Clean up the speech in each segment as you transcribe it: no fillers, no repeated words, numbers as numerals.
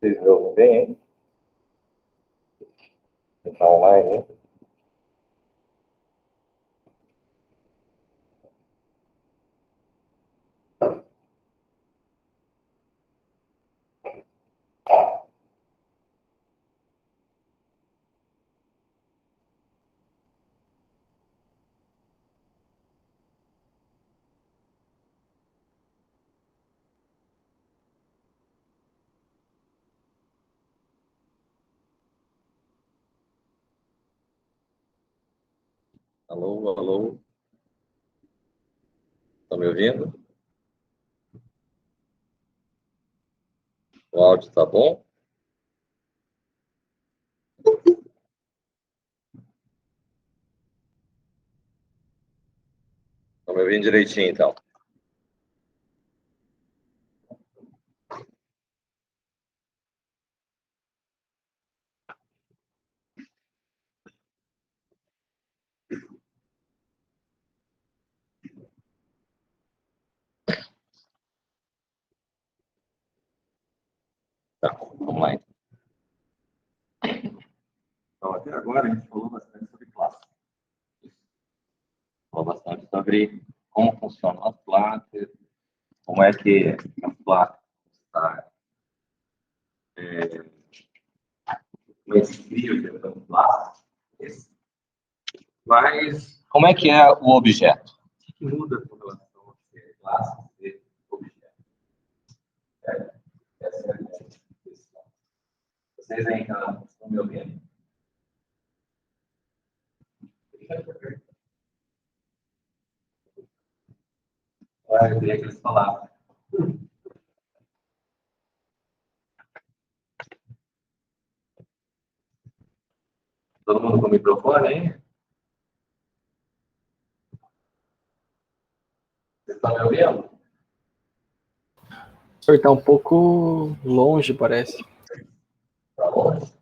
Vocês me ouvem bem, hein? Está online, hein? Alô, alô. Estão me ouvindo? O áudio está bom? Estão me ouvindo direitinho, então? Tá, vamos lá, então. Então, até agora a gente falou bastante sobre classe. Falou bastante sobre como funcionam as classes, como é que as classes estão escritas das classes. Mas como é que é o objeto? O que muda com relação a ser classe e objeto? Essa é a questão. Vocês ainda estão me ouvindo? Eu queria que eles falassem. Todo mundo com o microfone, hein? Vocês estão me ouvindo? O senhor está um pouco longe, parece. Está longe?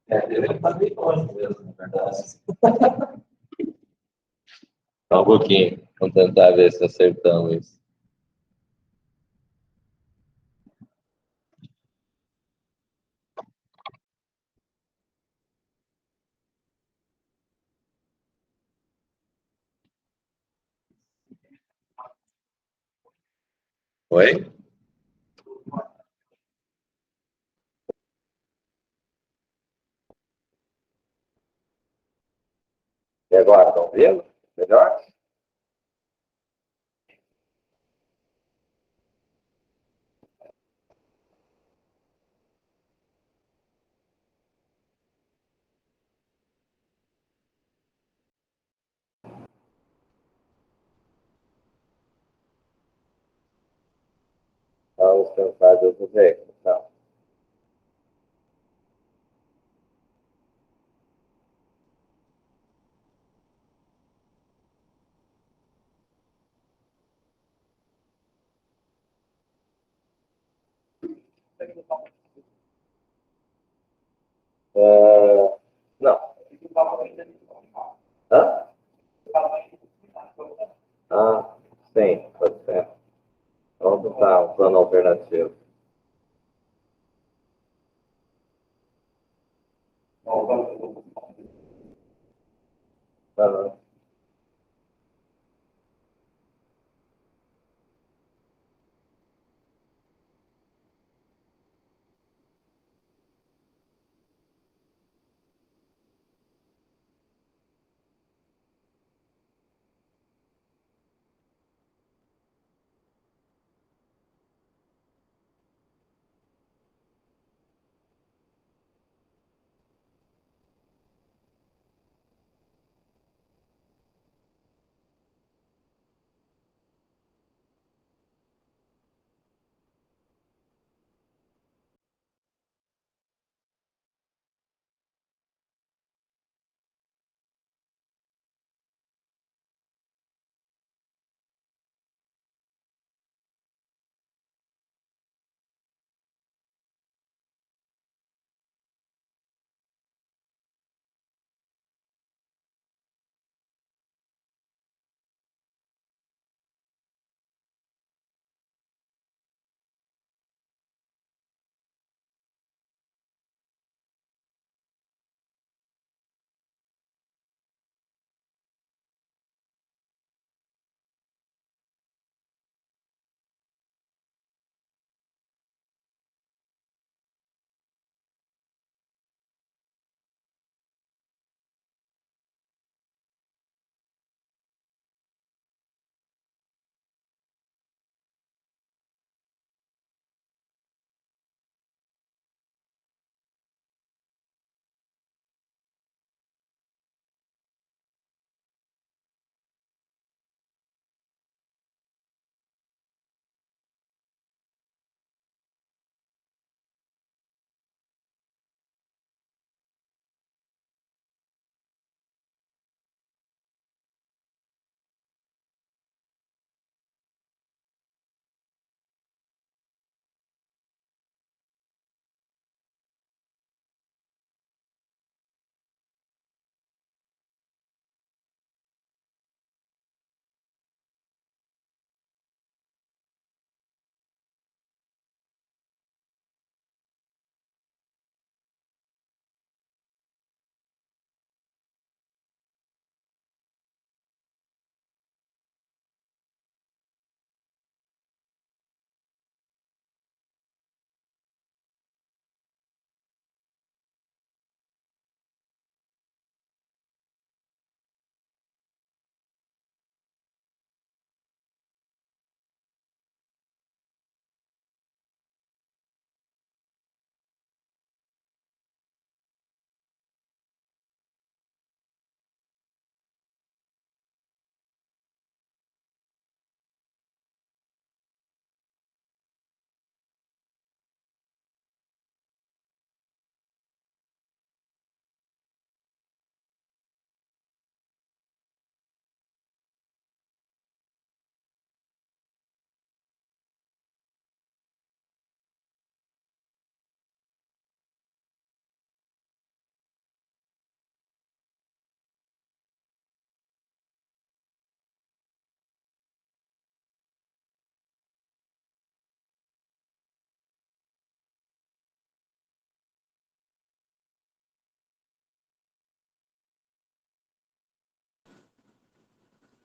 Ele está bem longe mesmo, na verdade. Só um pouquinho. Vamos tentar ver se acertamos isso. Oi? E agora, estão vendo? Melhor? Vamos pensar de outro jeito. Então. Não. Hã? Ah, sim, pode ser. Vamos botar um plano alternativo. Aham.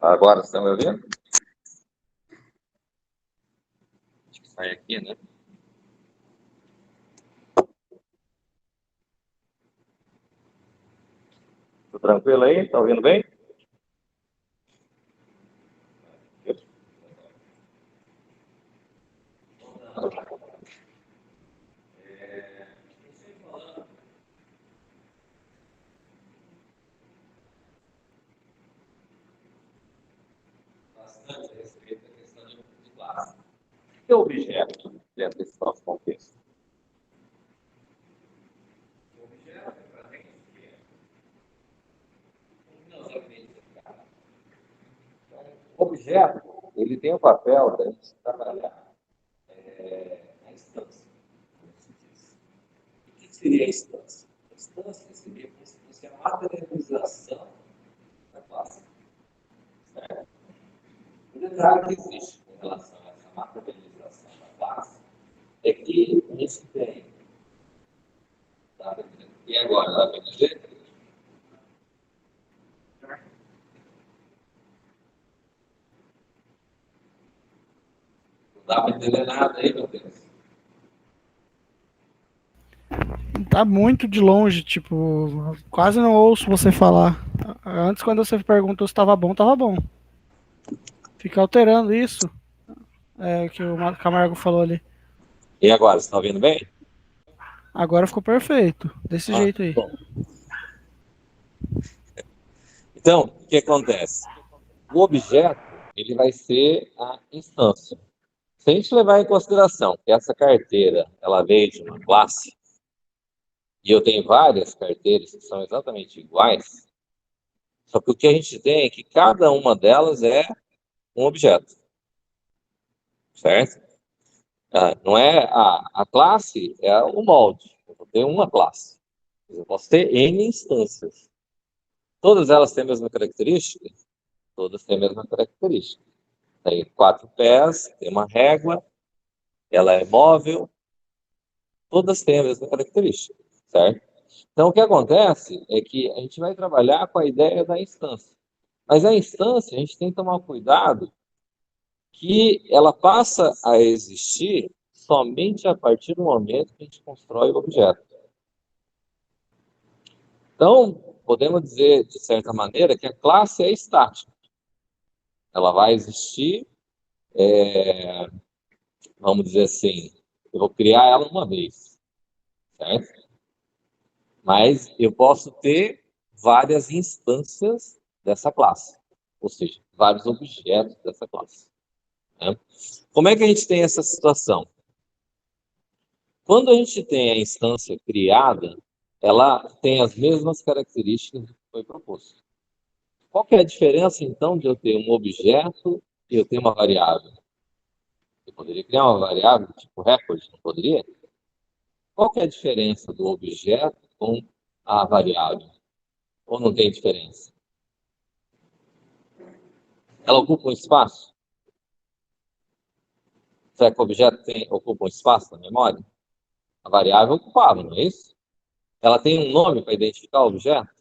Agora estão me ouvindo? Acho que sai aqui, né? Tudo tranquilo aí? Tá ouvindo bem? Bastante a respeito da questão de classe. O que é objeto dentro desse nosso contexto? O objeto, para a gente, nós identificar. Então, o objeto, ele tem o papel da gente trabalhar a instância. O que seria a instância? A instância seria como se fosse a materialização da classe. Certo? O detalhe que existe com relação a essa materialização da classe é que a gente tem. Tá? E agora, dá para dizer? Não dá para entender nada aí, meu Deus. Tá muito de longe, tipo, quase não ouço você falar. Antes, quando você perguntou se tava bom, tava bom. Fica alterando isso, que o Camargo falou ali. E agora, você está ouvindo bem? Agora ficou perfeito, desse jeito aí. Bom. Então, o que acontece? O objeto, ele vai ser a instância. Se a gente levar em consideração que essa carteira, ela veio de uma classe, e eu tenho várias carteiras que são exatamente iguais, só que o que a gente tem é que cada uma delas é um objeto, certo? Não é a classe, é o molde. Eu vou ter uma classe. Eu posso ter N instâncias. Todas elas têm a mesma característica? Todas têm a mesma característica. Tem 4 pés, tem uma régua, ela é móvel, todas têm a mesma característica, certo? Então, o que acontece é que a gente vai trabalhar com a ideia da instância. Mas a instância, a gente tem que tomar cuidado que ela passa a existir somente a partir do momento que a gente constrói o objeto. Então, podemos dizer, de certa maneira, que a classe é estática. Ela vai existir, vamos dizer assim, eu vou criar ela uma vez, certo? Mas eu posso ter várias instâncias dessa classe, ou seja, vários objetos dessa classe. Né? Como é que a gente tem essa situação? Quando a gente tem a instância criada, ela tem as mesmas características que foi proposto. Qual que é a diferença, então, de eu ter um objeto e eu ter uma variável? Eu poderia criar uma variável tipo recorde, não poderia? Qual que é a diferença do objeto com a variável? Ou não tem diferença? Ela ocupa um espaço? Será que o objeto ocupa um espaço na memória? A variável ocupava, não é isso? Ela tem um nome para identificar o objeto?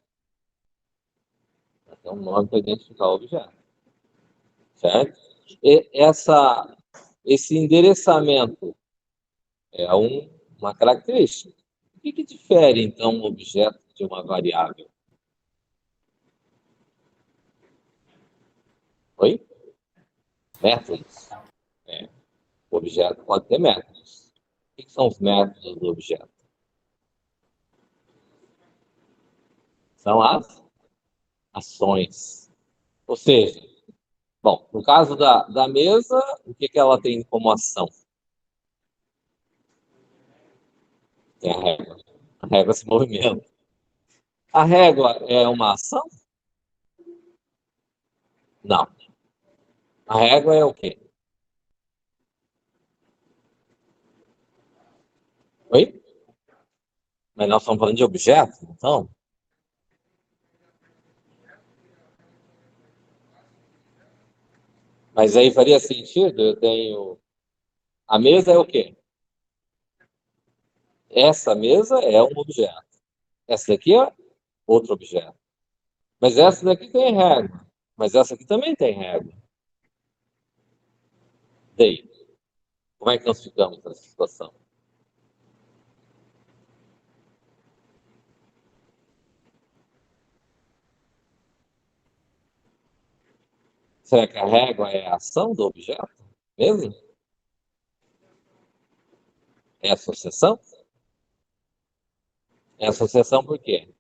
Ela tem um nome para identificar o objeto. Certo? E esse endereçamento é uma característica. O que difere, então, um objeto de uma variável? Oi? Métodos. O objeto pode ter métodos. O que são os métodos do objeto? São as ações. Ou seja, bom, no caso da mesa, o que ela tem como ação? Tem a régua. A régua se movimenta. A régua é uma ação? Não. A régua é o quê? Oi? Mas nós estamos falando de objeto, então? Mas aí faria sentido, eu tenho... A mesa é o quê? Essa mesa é um objeto. Essa daqui é outro objeto. Mas essa daqui tem régua. Mas essa aqui também tem régua. Daí, como é que nós ficamos nessa situação? Será que a régua é a ação do objeto mesmo? É associação? É associação por quê?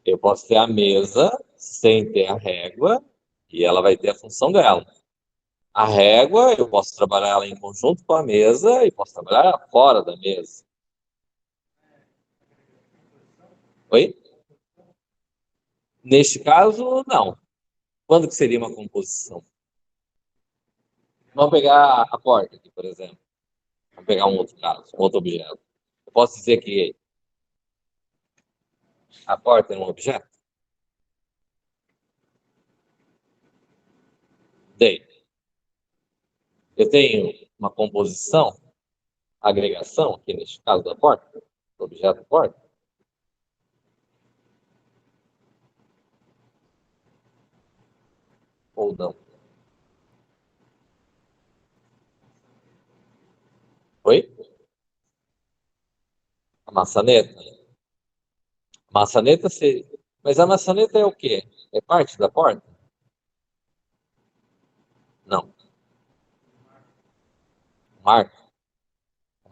Eu posso ter a mesa sem ter a régua e ela vai ter a função dela. A régua, eu posso trabalhar ela em conjunto com a mesa e posso trabalhar ela fora da mesa. Oi? Neste caso, não. Quando que seria uma composição? Vamos pegar a porta aqui, por exemplo. Vamos pegar um outro caso, um outro objeto. Eu posso dizer que a porta é um objeto? Daí, eu tenho uma composição, agregação, aqui neste caso da porta, do objeto porta, ou não? Oi? A maçaneta? A maçaneta seria... Mas a maçaneta é o quê? É parte da porta? Não. Marco.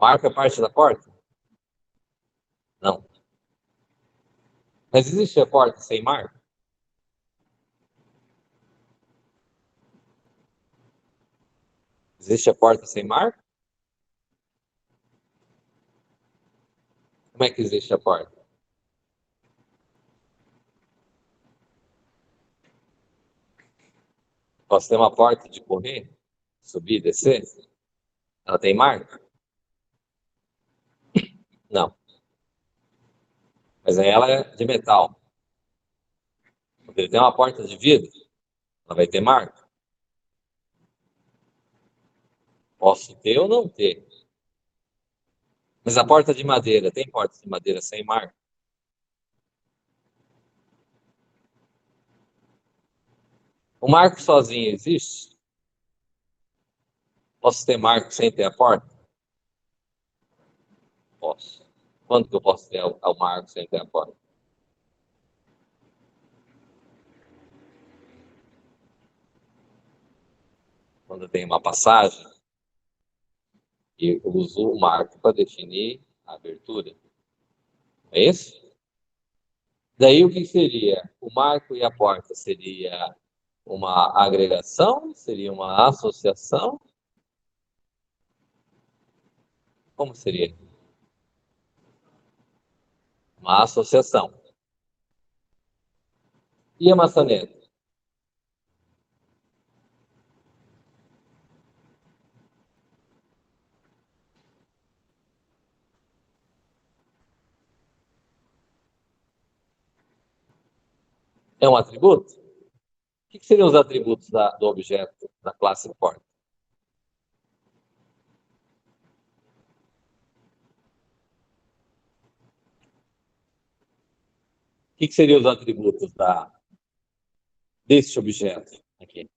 Marco é parte da porta? Não. Mas existe a porta sem marco? Existe a porta sem marco? Como é que existe a porta? Posso ter uma porta de correr, subir e descer? Ela tem marco? Não. Mas aí ela é de metal. Porque ele tem uma porta de vidro, ela vai ter marco? Posso ter ou não ter. Mas a porta de madeira, tem porta de madeira sem marco? O marco sozinho existe? Posso ter marco sem ter a porta? Posso. Quando que eu posso ter o marco sem ter a porta? Quando eu tenho uma passagem e eu uso o marco para definir a abertura. É isso? Daí o que seria? O marco e a porta seria uma agregação? Seria uma associação? Como seria? Uma associação. E a maçaneta? É um atributo? O que seriam os atributos do objeto da classe porta? O que seriam os atributos deste objeto aqui?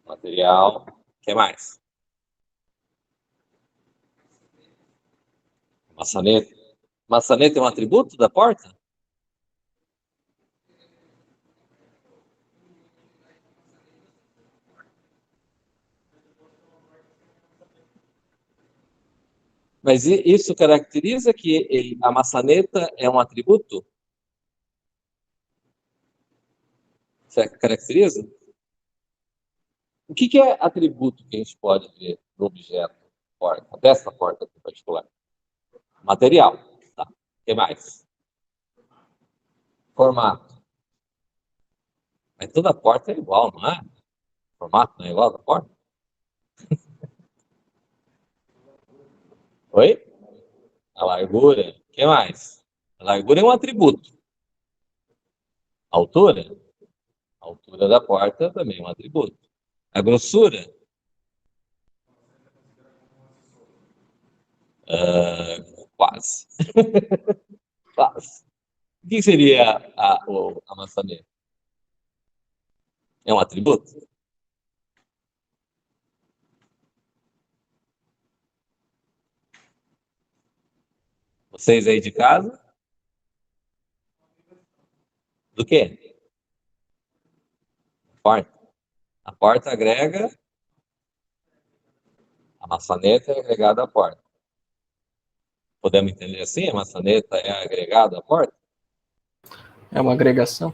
Material. O que mais? Maçaneta. Maçaneta é um atributo da porta? Mas isso caracteriza que a maçaneta é um atributo? Será que caracteriza? O que é atributo que a gente pode ver no objeto porta, dessa porta em particular? Material. Tá. O que mais? Formato. Mas toda porta é igual, não é? O formato não é igual da porta? Oi? A largura. O que mais? A largura é um atributo. A altura? A altura da porta também é um atributo. A grossura? Quase. Quase. O que seria a maçaneta? É um atributo? Vocês aí de casa? Do quê? Porta. A porta agrega, a maçaneta é agregada à porta. Podemos entender assim? A maçaneta é agregada à porta? É uma agregação?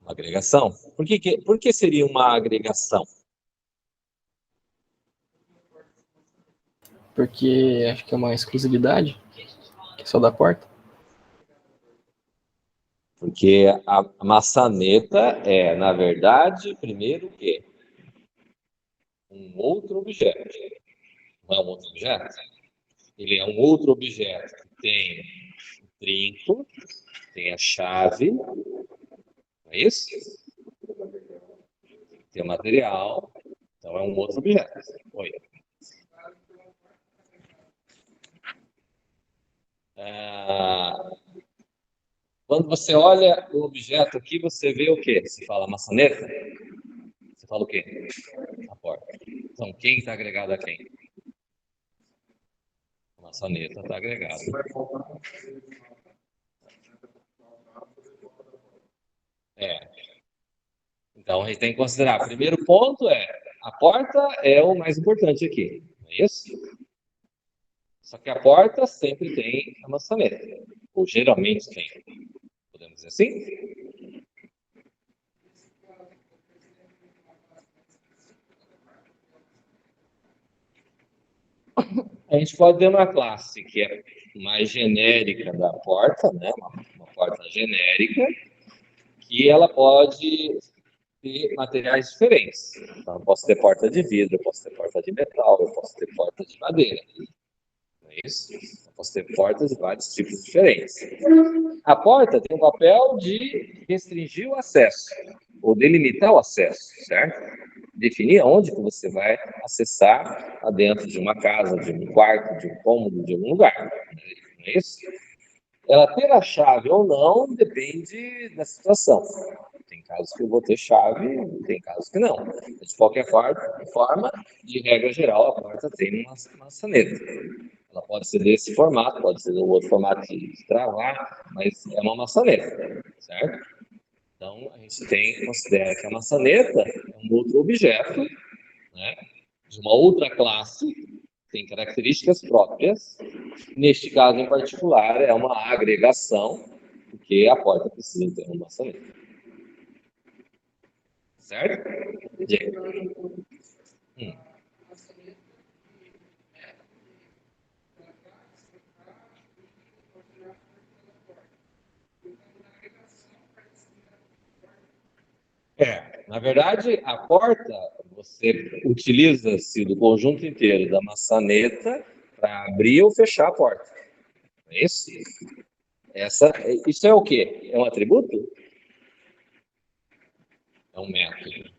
Uma agregação. Por que seria uma agregação? Porque acho que é uma exclusividade, que é só da porta. Porque a maçaneta é, na verdade, primeiro o quê? Um outro objeto. Não é um outro objeto? Ele é um outro objeto que tem o trinco, tem a chave, não é isso? Tem o material, então é um outro objeto. Oi. Quando você olha o objeto aqui, você vê o quê? Você fala maçaneta? Você fala o quê? A porta. Então, quem está agregado a quem? A maçaneta está agregada. Então, a gente tem que considerar. O primeiro ponto é, a porta é o mais importante aqui, não é isso? Só que a porta sempre tem a maçaneta, ou geralmente tem. Podemos dizer assim? A gente pode ter uma classe que é mais genérica da porta, né? Uma porta genérica, que ela pode ter materiais diferentes. Então, eu posso ter porta de vidro, eu posso ter porta de metal, eu posso ter porta de madeira. Não é isso? Eu posso ter portas de vários tipos diferentes. A porta tem o papel de restringir o acesso, ou delimitar o acesso, certo? Definir onde que você vai acessar dentro de uma casa, de um quarto, de um cômodo, de algum lugar. Não é isso? Ela ter a chave ou não depende da situação. Tem casos que eu vou ter chave, tem casos que não. De qualquer forma, de regra geral, a porta tem uma maçaneta. Ela pode ser desse formato, pode ser do outro formato de travar, mas é uma maçaneta, certo? Então, a gente considera que a maçaneta é um outro objeto, né, de uma outra classe, tem características próprias. Neste caso em particular, é uma agregação, porque a porta precisa ter uma maçaneta. Certo? Na verdade, a porta, você utiliza-se do conjunto inteiro da maçaneta para abrir ou fechar a porta. É isso? Isso é o quê? É um atributo? É um método.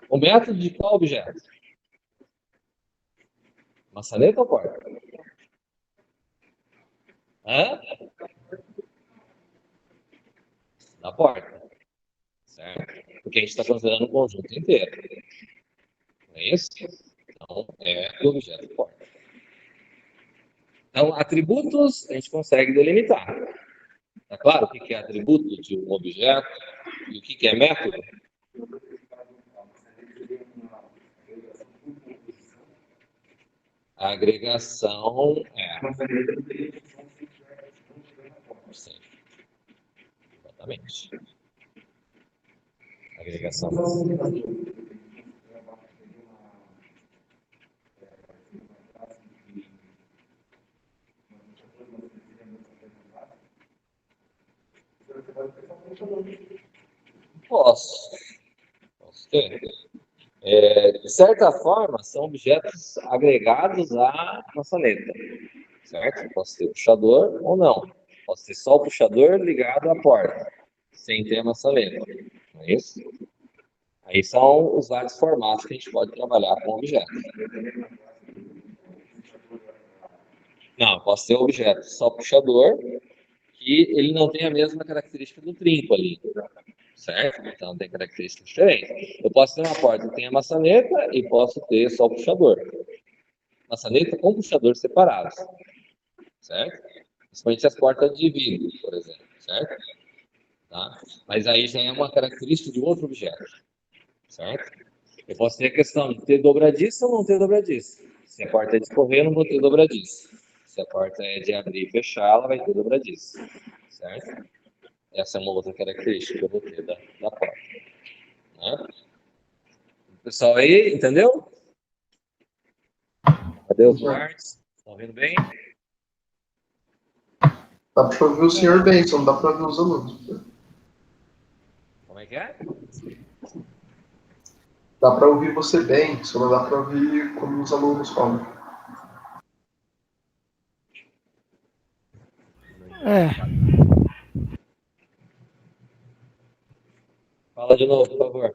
O método de qual objeto? Maçaneta ou porta? Hã? Da porta. Certo? Porque a gente está considerando o conjunto inteiro. Não é isso? Então, é o objeto porta. Então, atributos a gente consegue delimitar. Tá claro o que é atributo de um objeto e o que é método? A agregação é. Sim, exatamente. Agregação. Posso ter. De certa forma, são objetos agregados à maçaneta, certo? Posso ter puxador ou não. Posso ter só o puxador ligado à porta, sem ter a maçaneta. Não é isso? Aí são os vários formatos que a gente pode trabalhar com objetos. Não, posso ter objeto só puxador, E ele não tem a mesma característica do trinco ali, certo? Então tem características diferentes. Eu posso ter uma porta que tem a maçaneta e posso ter só o puxador. Maçaneta com puxador separados, certo? Principalmente as portas de vidro, por exemplo, certo? Tá? Mas aí já é uma característica de outro objeto, certo? Eu posso ter a questão de ter dobradiça ou não ter dobradiça. Se a porta é de correr, eu não vou ter dobradiça. Se a porta é de abrir e fechar, ela vai ter dobradiça, certo? Essa é uma outra característica que eu vou ter da porta. Né? O pessoal aí, entendeu? Cadê os partes? Estão ouvindo bem? Dá para ouvir o senhor bem, só não dá para ouvir os alunos. Como é que é? Dá para ouvir você bem, só não dá para ouvir como os alunos falam. É. Fala de novo, por favor.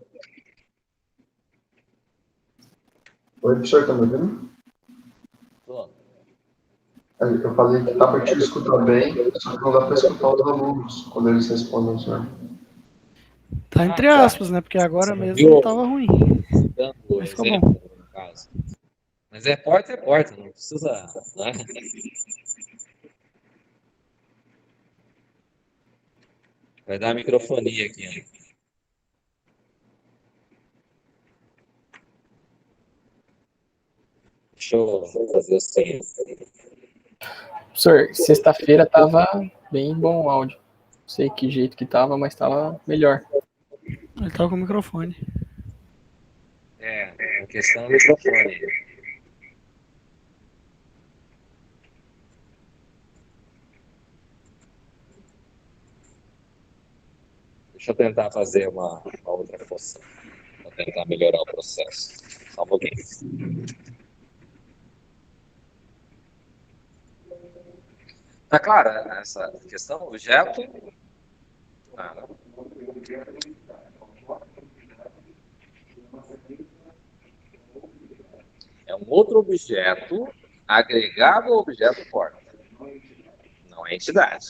Oi, professor, tá me ouvindo? Tô. Eu falei que dá para te escutar bem, só que não dá para escutar os alunos quando eles respondem o senhor. Tá entre aspas, né? Porque agora mesmo não tava ruim. Dando Mas ficou exemplo, bom. no caso. Mas é porta, não precisa. Né? Vai dar microfonia aqui. Né? Deixa eu fazer assim. Professor, sexta-feira tava bem bom o áudio. Não sei que jeito que tava, mas tava melhor. Ele tava com o microfone. É, a questão do microfone. Deixa eu tentar fazer uma outra função. Para tentar melhorar o processo. Só um pouquinho. Tá clara essa questão? Objeto? Ah, é um outro objeto agregado ao objeto porta. Não é entidade.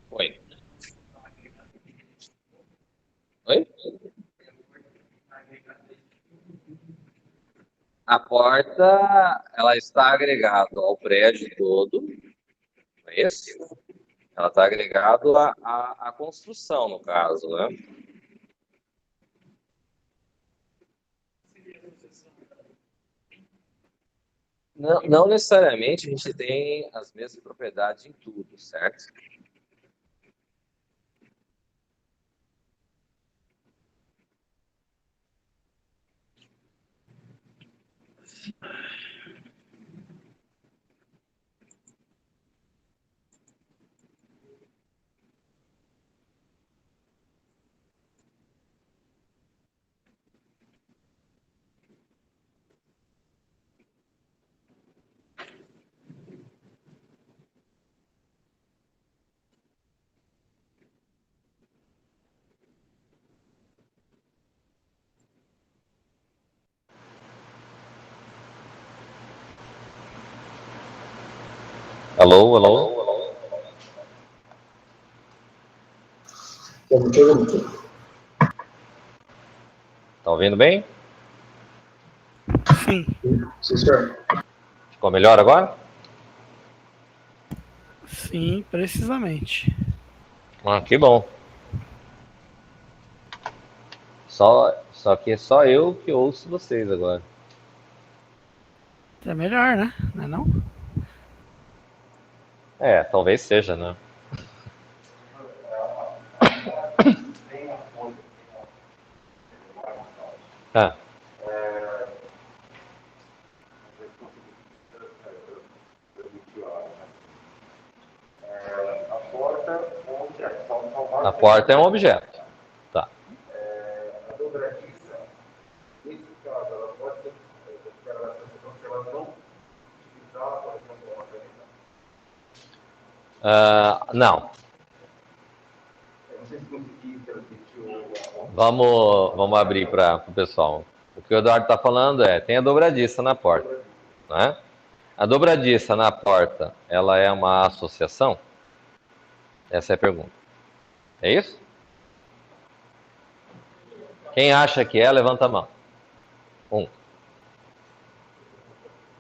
Oi? Oi? A porta, ela está agregada ao prédio todo, não é isso? Ela está agregada à construção, no caso, né? Não necessariamente a gente tem as mesmas propriedades em tudo, certo? Alô, alô? Tem uma pergunta. Tá ouvindo bem? Sim. Sim, senhor. Ficou melhor agora? Sim, precisamente. Ah, que bom. Só que é só eu que ouço vocês agora. É melhor, né? Não é não? É, talvez seja, né? Ah. A porta é um objeto. Tá. A dobradiça, nesse caso, ela pode ser declarada se ela não utilizar, por exemplo, uma caneta. Não. Eu não sei se consegui transmitir o... Vamos abrir para o pessoal. O que o Eduardo está falando tem a dobradiça na porta. Né? A dobradiça na porta, ela é uma associação? Essa é a pergunta. É isso? Quem acha que é, levanta a mão. 1,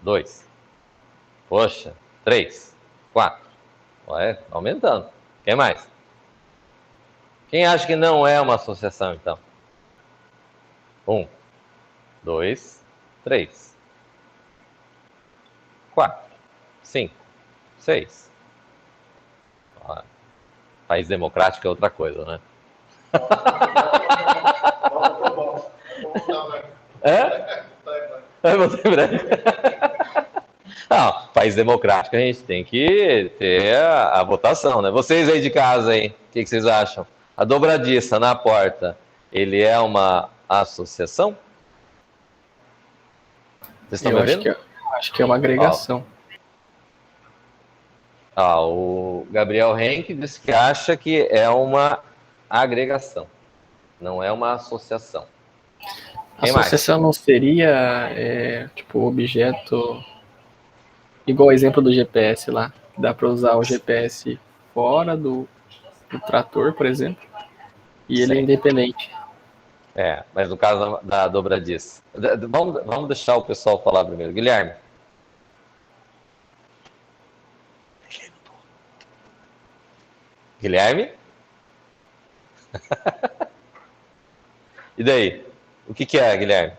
2, poxa, 3, 4. Vai aumentando. Quem mais? Quem acha que não é uma associação, então? 1, 2, 3, 4, 5, 6. País democrático é outra coisa, né? É? É, você branco. Não, país democrático a gente tem que ter a votação, né? Vocês aí de casa, aí, o que vocês acham? A dobradiça na porta, ele é uma associação? Vocês estão me ouvindo? Acho que é uma agregação. O Gabriel Henke disse que acha que é uma agregação, não é uma associação. Quem Associação mais? não seria, tipo, objeto... Igual o exemplo do GPS lá. Dá para usar o GPS fora do trator, por exemplo, e ele é independente. Mas no caso da dobradiça. Vamos deixar o pessoal falar primeiro. Guilherme. Guilherme? E daí? O que é, Guilherme?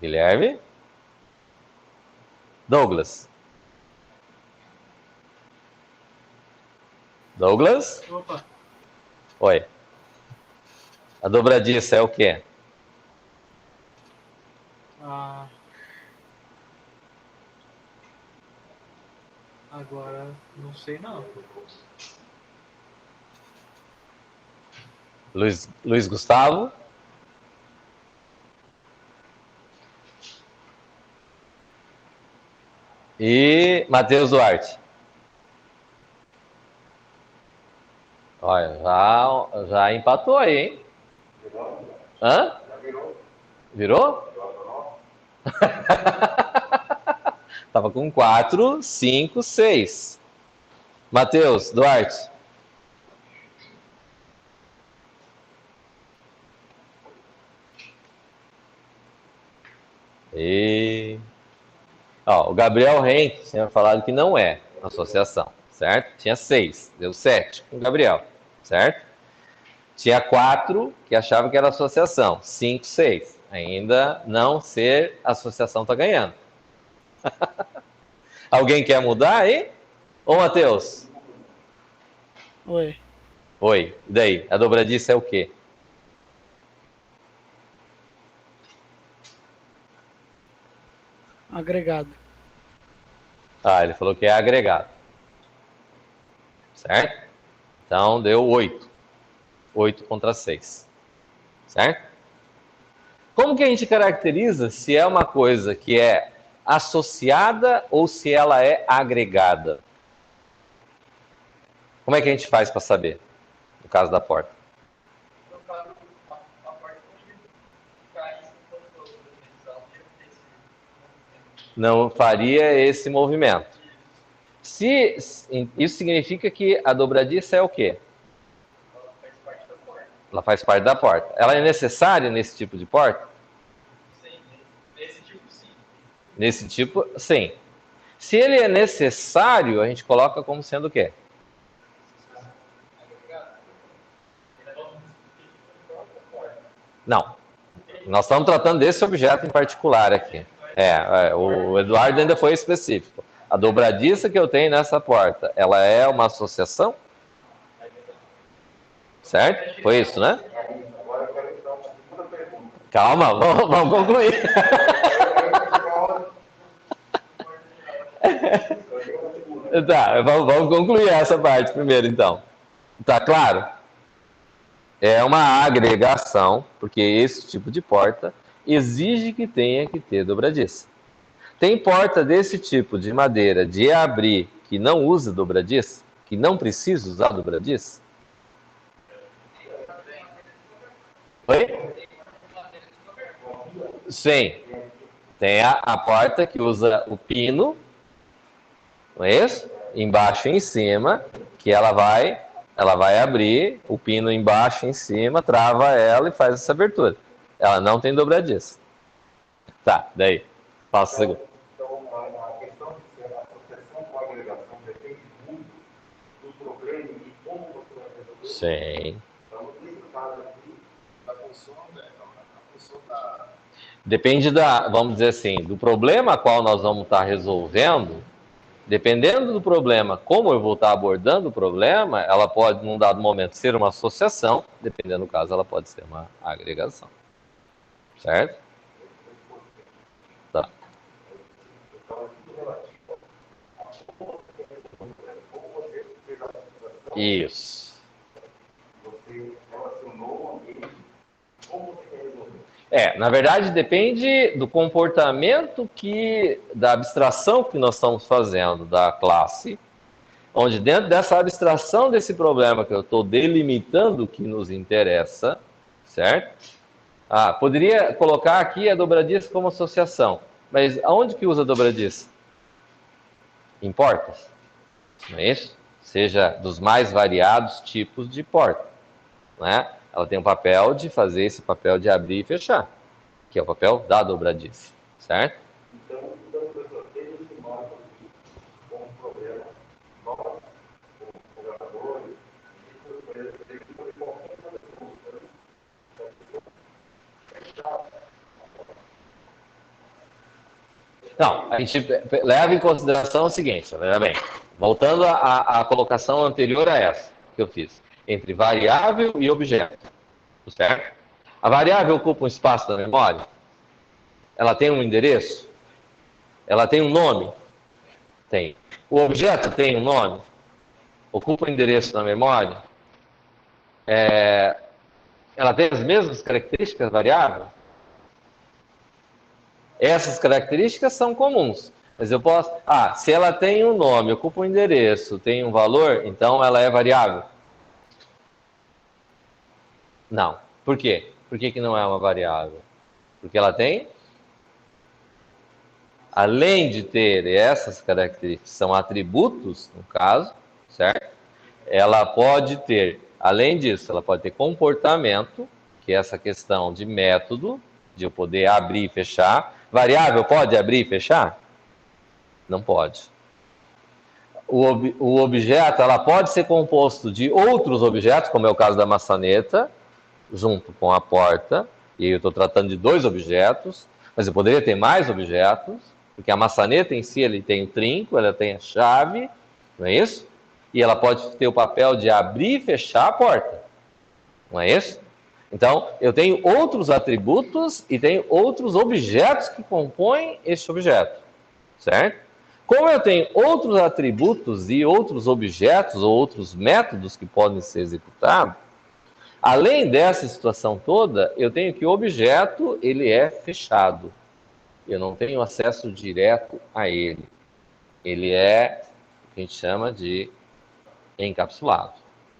Guilherme? Douglas? Douglas? Opa. Oi. A dobradiça é o quê? Agora, não sei não. Luiz Gustavo? E Matheus Duarte? Olha, já empatou aí, hein? Hã? Virou? Tava com 4, 5, 6. Matheus Duarte? O Gabriel Henke tinha falado que não é associação, certo? Tinha 6, deu 7 com o Gabriel, certo? Tinha 4 que achava que era associação, 5, 6. Ainda não ser associação tá ganhando. Alguém quer mudar aí? Ô, Matheus? Oi. Oi, e daí? A dobradiça é o quê? Agregado. Ele falou que é agregado. Certo? Então, deu 8. 8 contra 6. Certo? Como que a gente caracteriza se é uma coisa que é associada ou se ela é agregada? Como é que a gente faz para saber? No caso da porta. Não faria esse movimento. Isso significa que a dobradiça é o quê? Ela faz parte da porta. Ela é necessária nesse tipo de porta? Sim, nesse tipo sim. Nesse tipo, sim. Se ele é necessário, a gente coloca como sendo o quê? Não. Nós estamos tratando desse objeto em particular aqui. O Eduardo ainda foi específico. A dobradiça que eu tenho nessa porta, ela é uma associação? Certo? Foi isso, né? Agora eu quero entrar na segunda pergunta. Calma, vamos concluir. Tá, vamos concluir essa parte primeiro, então. Tá claro? É uma agregação, porque esse tipo de porta exige que tenha que ter dobradiça. Tem porta desse tipo de madeira de abrir que não usa dobradiça? Que não precisa usar dobradiça? Oi? Sim. Tem a porta que usa o pino, não é isso? Embaixo e em cima, que ela vai abrir, o pino embaixo e em cima, trava ela e faz essa abertura. Ela não tem dobradiça. Tá, daí. Passa o segundo. Então, a questão de ser a associação com a agregação depende muito do problema e de como você vai resolver. Sim. Então, nesse caso aqui, da função, a função da... Depende vamos dizer assim, do problema a qual nós vamos estar resolvendo. Dependendo do problema, como eu vou estar abordando o problema, ela pode, num dado momento, ser uma associação, dependendo do caso, ela pode ser uma agregação. Certo? Tá. Isso. Você relacionou alguém, como você quer resolver? Na verdade, depende do comportamento da abstração que nós estamos fazendo da classe, onde dentro dessa abstração desse problema que eu estou delimitando o que nos interessa, certo? Poderia colocar aqui a dobradiça como associação, mas aonde que usa a dobradiça? Em portas, não é isso? Seja dos mais variados tipos de porta, né? Ela tem o papel de fazer esse papel de abrir e fechar, que é o papel da dobradiça, certo? Então, professor, tem esse marco aqui como problema, nós, como programadores, tem que fazer qualquer solução. Não, a gente leva em consideração o seguinte, veja bem, voltando à colocação anterior a essa que eu fiz, entre variável e objeto, certo? A variável ocupa um espaço da memória? Ela tem um endereço? Ela tem um nome? Tem. O objeto tem um nome? Ocupa um endereço na memória? Ela tem as mesmas características variável? Essas características são comuns, mas eu posso... se ela tem um nome, ocupa um endereço, tem um valor, então ela é variável? Não. Por quê? Por que não é uma variável? Porque ela tem... Além de ter essas características, são atributos, no caso, certo? Ela pode ter, além disso, ela pode ter comportamento, que é essa questão de método, de eu poder abrir e fechar. Variável pode abrir e fechar? Não pode. O objeto, ela pode ser composto de outros objetos, como é o caso da maçaneta, junto com a porta, e eu estou tratando de 2 objetos, mas eu poderia ter mais objetos, porque a maçaneta em si, ele tem o trinco, ela tem a chave, não é isso? E ela pode ter o papel de abrir e fechar a porta, não é isso? Então, eu tenho outros atributos e tenho outros objetos que compõem este objeto, certo? Como eu tenho outros atributos e outros objetos ou outros métodos que podem ser executados, além dessa situação toda, eu tenho que o objeto ele é fechado. Eu não tenho acesso direto a ele. Ele é o que a gente chama de encapsulado,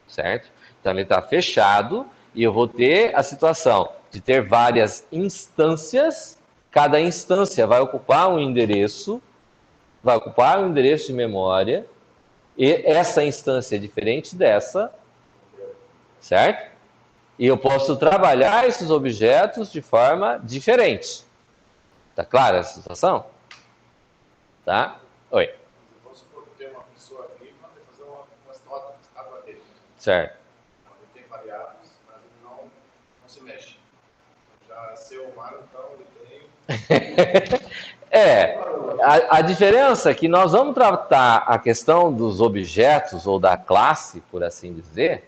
certo? Então ele está fechado e eu vou ter a situação de ter várias instâncias. Cada instância vai ocupar um endereço, de memória, e essa instância é diferente dessa, certo? E eu posso trabalhar esses objetos de forma diferente. Tá clara essa situação? Tá? Oi. Vamos supor que tem uma pessoa aqui para fazer uma estátua dele. Certo. Ele tem variáveis, mas ele não se mexe. Já ser humano, então, ele tem... A diferença é que nós vamos tratar a questão dos objetos ou da classe, por assim dizer,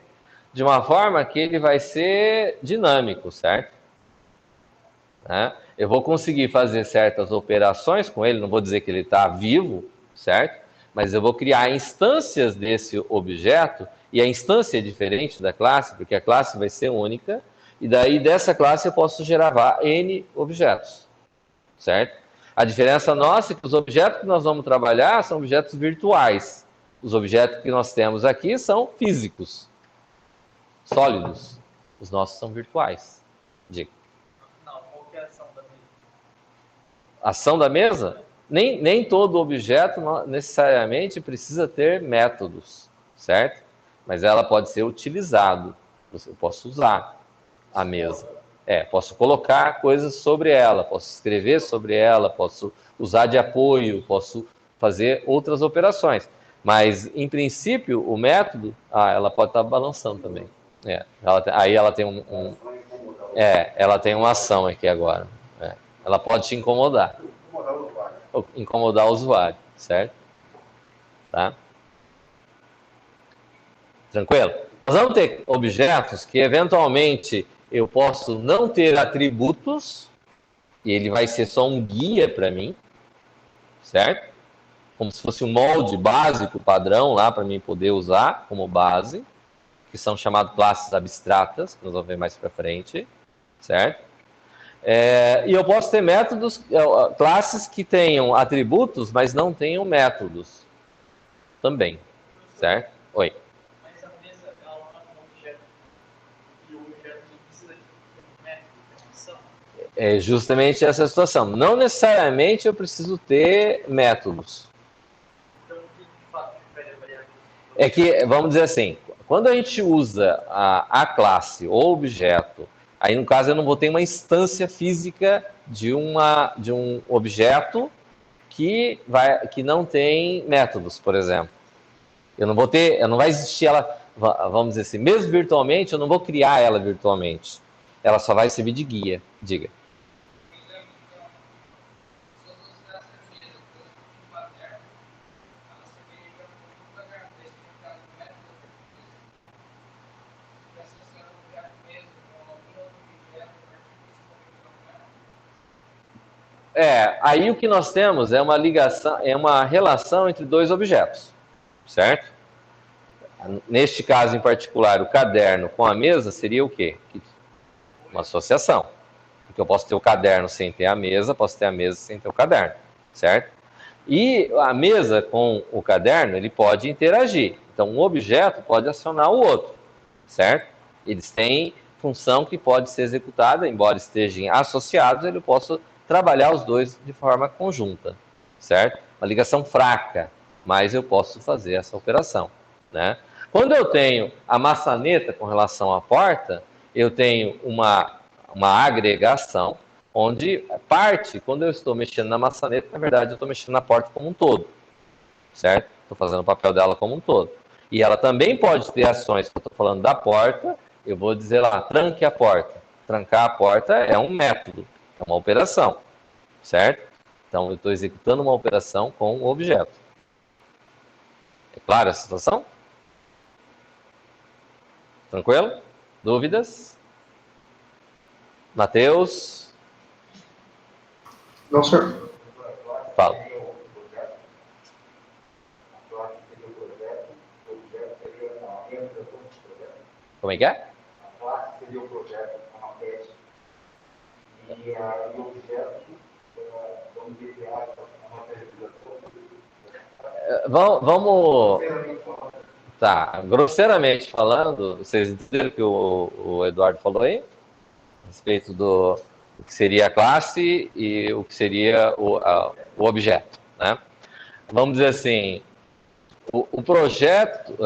de uma forma que ele vai ser dinâmico, certo? Eu vou conseguir fazer certas operações com ele, não vou dizer que ele está vivo, certo? Mas eu vou criar instâncias desse objeto, e a instância é diferente da classe, porque a classe vai ser única, e daí dessa classe eu posso gerar N objetos, certo? A diferença nossa é que os objetos que nós vamos trabalhar são objetos virtuais. Os objetos que nós temos aqui são físicos, sólidos. Os nossos são virtuais. Diga. Não, qual que é a ação da ação da mesa, nem todo objeto necessariamente precisa ter métodos, certo? Mas ela pode ser utilizado. Eu posso usar a mesa. Posso colocar coisas sobre ela, posso escrever sobre ela, posso usar de apoio, posso fazer outras operações. Mas, em princípio, o método, ela pode estar balançando também. Aí ela tem ela tem uma ação aqui agora. Ela pode te incomodar. Incomodar o usuário, certo? Tá? Tranquilo? Nós vamos ter objetos que, eventualmente, eu posso não ter atributos, e ele vai ser só um guia para mim, certo? Como se fosse um molde básico, padrão, lá para mim poder usar como base, que são chamadas classes abstratas, que nós vamos ver mais para frente, certo? E eu posso ter métodos, classes que tenham atributos, mas não tenham métodos também, certo? Oi. Mas a mesa, ela não é um objeto, e o objeto não precisa de um método de definição. É justamente essa situação. Não necessariamente eu preciso ter métodos. Então, o que de fato vai avaliar? É que, vamos dizer assim, quando a gente usa a classe ou objeto, aí no caso eu não vou ter uma instância física de um objeto que não tem métodos, por exemplo. Não vai existir ela, vamos dizer assim, mesmo virtualmente, eu não vou criar ela virtualmente. Ela só vai servir de guia. Diga. Aí o que nós temos é uma ligação, é uma relação entre dois objetos, certo? Neste caso em particular, o caderno com a mesa seria o quê? Uma associação. Porque eu posso ter o caderno sem ter a mesa, posso ter a mesa sem ter o caderno, certo? E a mesa com o caderno, ele pode interagir. Então, um objeto pode acionar o outro, certo? Eles têm função que pode ser executada, embora estejam associados, eu posso trabalhar os dois de forma conjunta, certo? Uma ligação fraca, mas eu posso fazer essa operação, né? Quando eu tenho a maçaneta com relação à porta, eu tenho uma agregação, onde quando eu estou mexendo na maçaneta, na verdade eu estou mexendo na porta como um todo, certo? Estou fazendo o papel dela como um todo. E ela também pode ter ações, que eu estou falando da porta, eu vou dizer lá, tranque a porta. Trancar a porta é um método, é uma operação, certo? Então eu estou executando uma operação com um objeto. É claro a situação? Tranquilo? Dúvidas? Matheus? Não, senhor. Fala. Como é que é? A classe seria o projeto, uma peça. E o objeto, vamos dizer, uma materialização. Vamos. Tá, grosseiramente falando, vocês entenderam o que o Eduardo falou aí? A respeito do que seria a classe e o que seria o objeto, né? Vamos dizer assim, o projeto,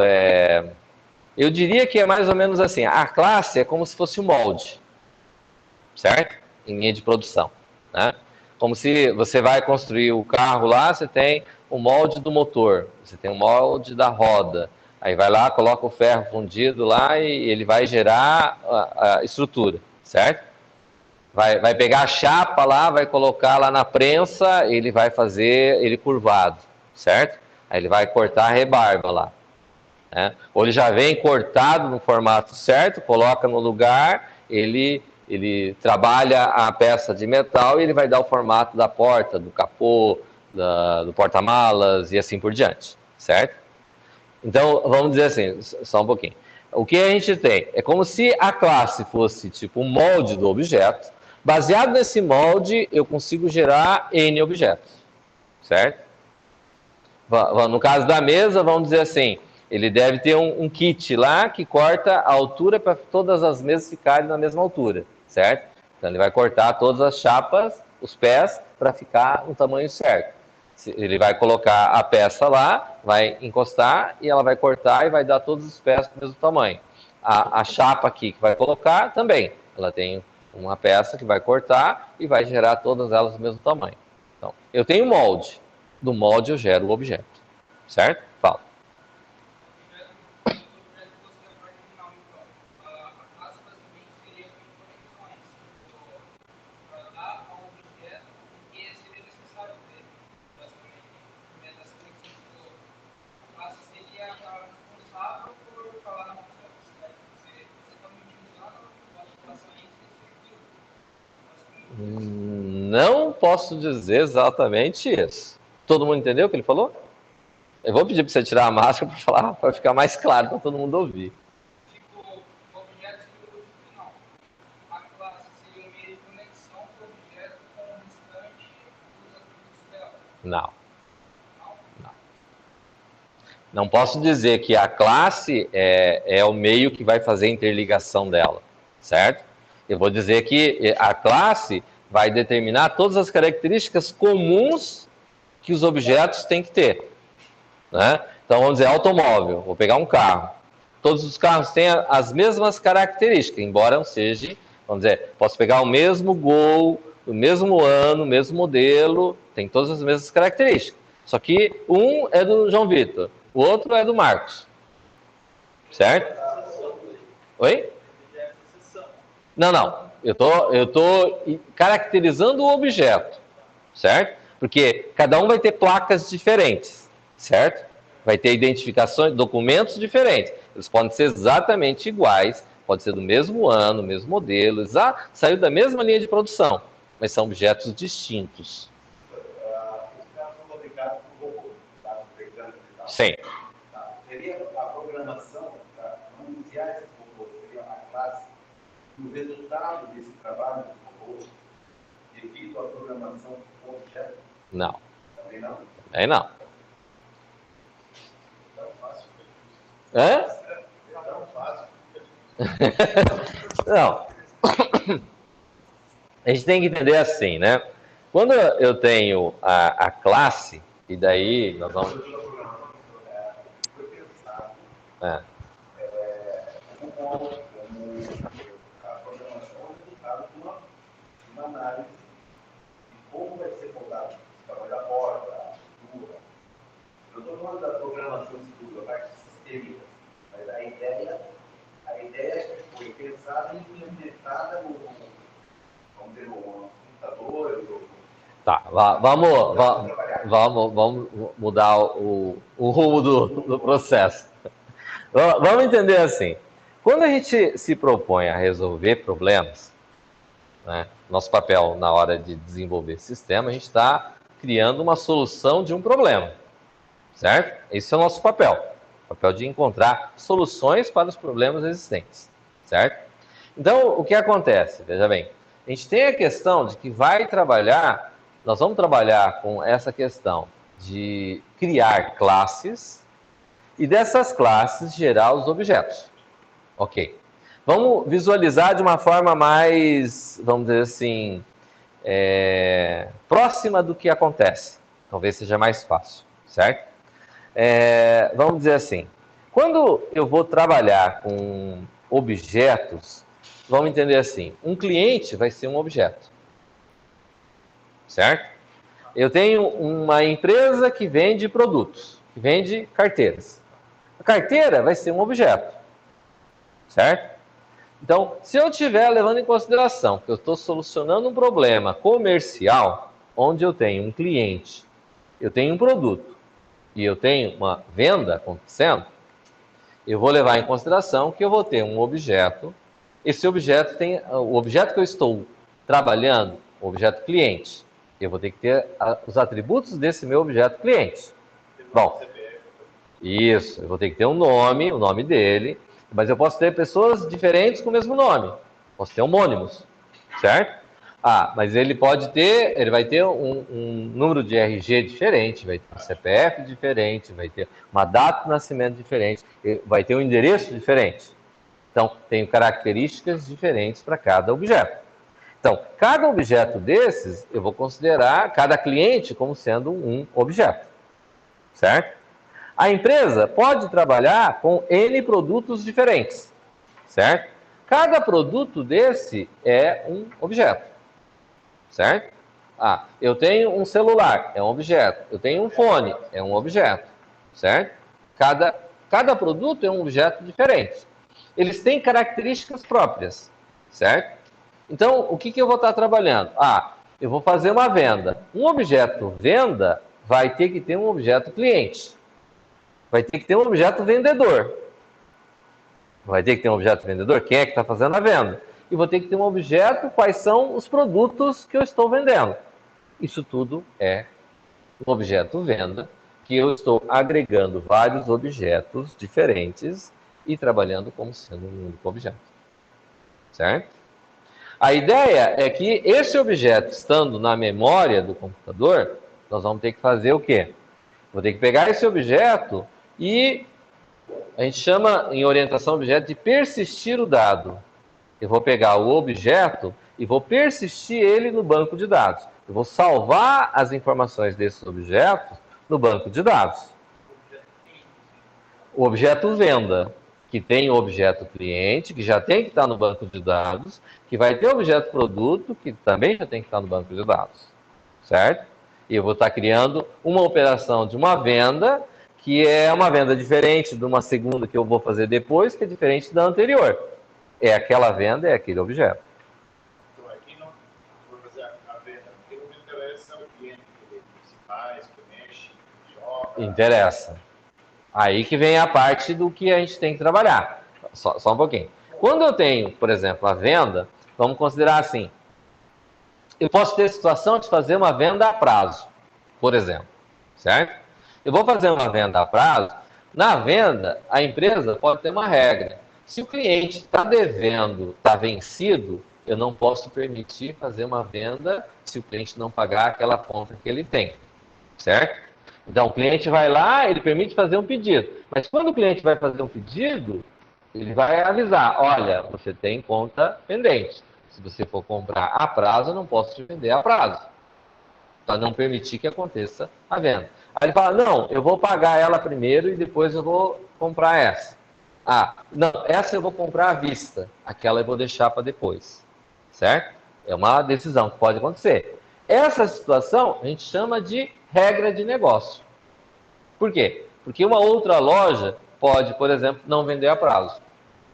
eu diria que é mais ou menos assim, a classe é como se fosse um molde, certo? Em linha de produção, né? Como se você vai construir o carro lá, você tem o molde do motor, você tem o molde da roda, aí vai lá, coloca o ferro fundido lá e ele vai gerar a estrutura, certo? Vai pegar a chapa lá, vai colocar lá na prensa, ele vai fazer ele curvado, certo? Aí ele vai cortar a rebarba lá, né? Ou ele já vem cortado no formato certo, coloca no lugar, ele trabalha a peça de metal e ele vai dar o formato da porta, do capô, do porta-malas e assim por diante, certo? Então, vamos dizer assim, só um pouquinho. O que a gente tem é como se a classe fosse tipo um molde do objeto. Baseado nesse molde, eu consigo gerar N objetos, certo? No caso da mesa, vamos dizer assim, ele deve ter um kit lá que corta a altura para todas as mesas ficarem na mesma altura, certo? Então ele vai cortar todas as chapas, os pés para ficar no tamanho certo. Ele vai colocar a peça lá, vai encostar e ela vai cortar e vai dar todos os pés do mesmo tamanho. A chapa aqui que vai colocar também, ela tem uma peça que vai cortar e vai gerar todas elas do mesmo tamanho. Então, eu tenho molde. Do molde eu gero o objeto. Certo? Fala. Não posso dizer exatamente isso. Todo mundo entendeu o que ele falou? Eu vou pedir para você tirar a máscara para falar, para ficar mais claro para todo mundo ouvir. Tipo, o objeto não. A classe seria um meio de conexão do objeto com o restante dos atributos dela. Não. Não posso dizer que a classe é o meio que vai fazer a interligação dela, certo? Eu vou dizer que a classe vai determinar todas as características comuns que os objetos têm que ter, né? Então, vamos dizer, automóvel, vou pegar um carro. Todos os carros têm as mesmas características, embora não seja, vamos dizer, posso pegar o mesmo Gol, o mesmo ano, o mesmo modelo, tem todas as mesmas características. Só que um é do João Vitor, o outro é do Marcos. Certo? Oi? Não. Eu tô caracterizando o objeto, certo? Porque cada um vai ter placas diferentes, certo? Vai ter identificações, documentos diferentes. Eles podem ser exatamente iguais, pode ser do mesmo ano, mesmo modelo, saiu da mesma linha de produção, mas são objetos distintos. Os carros são fabricados por robô, tá? Sim. Tá. Seria a programação para anunciar esses robôs, seria uma classe, o resultado desse trabalho dos robôs, devido à programação do objeto? Não. Também não? Aí não. Tão fácil. Hã? Tão fácil. Não. A gente tem que entender assim, né? Quando eu tenho a classe, e daí nós vamos... Foi pensado É. como a programação é resultado de uma análise de como vai ser montado o tamanho da porta, a estrutura. Eu estou falando da programação de estrutura, a parte sistêmica, mas a ideia que foi pensada e implementada no computador. Tá, vamos mudar o rumo do processo. Vamos entender assim. Quando a gente se propõe a resolver problemas, né, nosso papel na hora de desenvolver sistema, a gente está criando uma solução de um problema, certo? Esse é o nosso papel. O papel de encontrar soluções para os problemas existentes, certo? Então, o que acontece? Veja bem, a gente tem a questão de que nós vamos trabalhar com essa questão de criar classes e dessas classes gerar os objetos. Ok. Vamos visualizar de uma forma mais, vamos dizer assim, próxima do que acontece. Talvez seja mais fácil, certo? Vamos dizer assim, quando eu vou trabalhar com objetos, vamos entender assim, um cliente vai ser um objeto, certo? Eu tenho uma empresa que vende produtos, que vende carteiras. A carteira vai ser um objeto, certo? Então, se eu estiver levando em consideração que eu estou solucionando um problema comercial, onde eu tenho um cliente, eu tenho um produto e eu tenho uma venda acontecendo, eu vou levar em consideração que eu vou ter um objeto. Esse objeto tem o objeto que eu estou trabalhando, o objeto cliente. Eu vou ter que ter os atributos desse meu objeto cliente. Bom, isso, eu vou ter que ter um nome, o nome dele, mas eu posso ter pessoas diferentes com o mesmo nome. Posso ter homônimos, certo? Mas ele vai ter um número de RG diferente, vai ter um CPF diferente, vai ter uma data de nascimento diferente, vai ter um endereço diferente. Então, tem características diferentes para cada objeto. Então, cada objeto desses, eu vou considerar cada cliente como sendo um objeto, certo? A empresa pode trabalhar com N produtos diferentes, certo? Cada produto desse é um objeto, certo? Eu tenho um celular, é um objeto. Eu tenho um fone, é um objeto, certo? Cada produto é um objeto diferente. Eles têm características próprias, certo? Então, o que eu vou estar trabalhando? Eu vou fazer uma venda. Um objeto venda vai ter que ter um objeto cliente. Vai ter que ter um objeto vendedor. Vai ter que ter um objeto vendedor? Quem é que está fazendo a venda? E vou ter que ter um objeto, quais são os produtos que eu estou vendendo. Isso tudo é um objeto venda, que eu estou agregando vários objetos diferentes e trabalhando como sendo um único objeto. Certo? A ideia é que esse objeto, estando na memória do computador, nós vamos ter que fazer o quê? Vou ter que pegar esse objeto e a gente chama em orientação a objeto de persistir o dado. Eu vou pegar o objeto e vou persistir ele no banco de dados. Eu vou salvar as informações desses objetos no banco de dados. O objeto venda, que tem o objeto cliente, que já tem que estar no banco de dados, que vai ter o objeto produto, que também já tem que estar no banco de dados. Certo? E eu vou estar criando uma operação de uma venda, que é uma venda diferente de uma segunda que eu vou fazer depois, que é diferente da anterior. É aquela venda, é aquele objeto. Então, aqui não vou fazer a venda. O que não me interessa é o cliente que faz, que mexe, que joga. Interessa. Aí que vem a parte do que a gente tem que trabalhar. Só um pouquinho. Quando eu tenho, por exemplo, a venda, vamos considerar assim. Eu posso ter a situação de fazer uma venda a prazo, por exemplo. Certo? Eu vou fazer uma venda a prazo. Na venda, a empresa pode ter uma regra. Se o cliente está devendo, está vencido, eu não posso permitir fazer uma venda se o cliente não pagar aquela conta que ele tem, certo? Então, o cliente vai lá, ele permite fazer um pedido. Mas quando o cliente vai fazer um pedido, ele vai avisar, olha, você tem conta pendente. Se você for comprar a prazo, eu não posso te vender a prazo, para não permitir que aconteça a venda. Aí ele fala, não, eu vou pagar ela primeiro e depois eu vou comprar essa. Não, essa eu vou comprar à vista, aquela eu vou deixar para depois, certo? É uma decisão que pode acontecer. Essa situação a gente chama de regra de negócio. Por quê? Porque uma outra loja pode, por exemplo, não vender a prazo.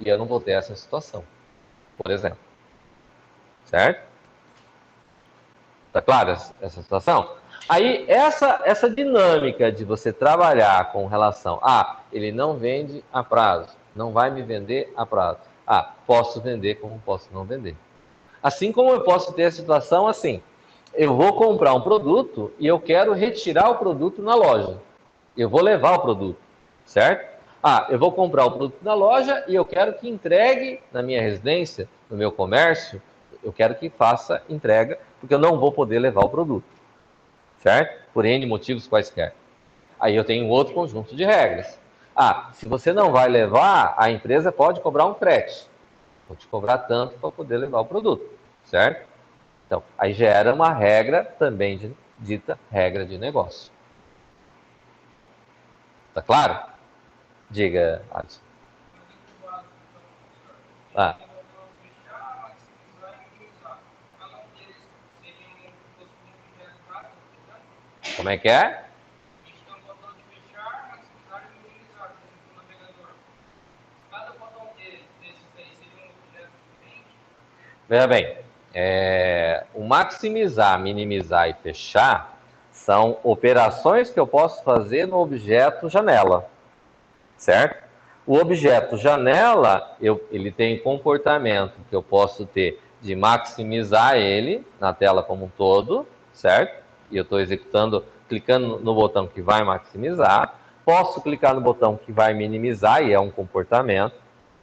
E eu não vou ter essa situação, por exemplo. Certo? Tá clara essa situação? Aí, essa dinâmica de você trabalhar com relação ele não vende a prazo, não vai me vender a prazo. Posso vender como posso não vender. Assim como eu posso ter a situação assim, eu vou comprar um produto e eu quero retirar o produto na loja. Eu vou levar o produto, certo? Eu vou comprar o produto na loja e eu quero que entregue na minha residência, no meu comércio, eu quero que faça entrega, porque eu não vou poder levar o produto, certo? Por N motivos quaisquer. Aí eu tenho outro conjunto de regras. Se você não vai levar, a empresa pode cobrar um frete. Vou te cobrar tanto para poder levar o produto, certo? Então, aí gera uma regra também dita regra de negócio. Tá claro? Diga, Alisson. Como é que é? Veja bem, o maximizar, minimizar e fechar são operações que eu posso fazer no objeto janela, certo? O objeto janela, ele tem comportamento que eu posso ter de maximizar ele na tela como um todo, certo? E eu estou executando, clicando no botão que vai maximizar. Posso clicar no botão que vai minimizar, e é um comportamento.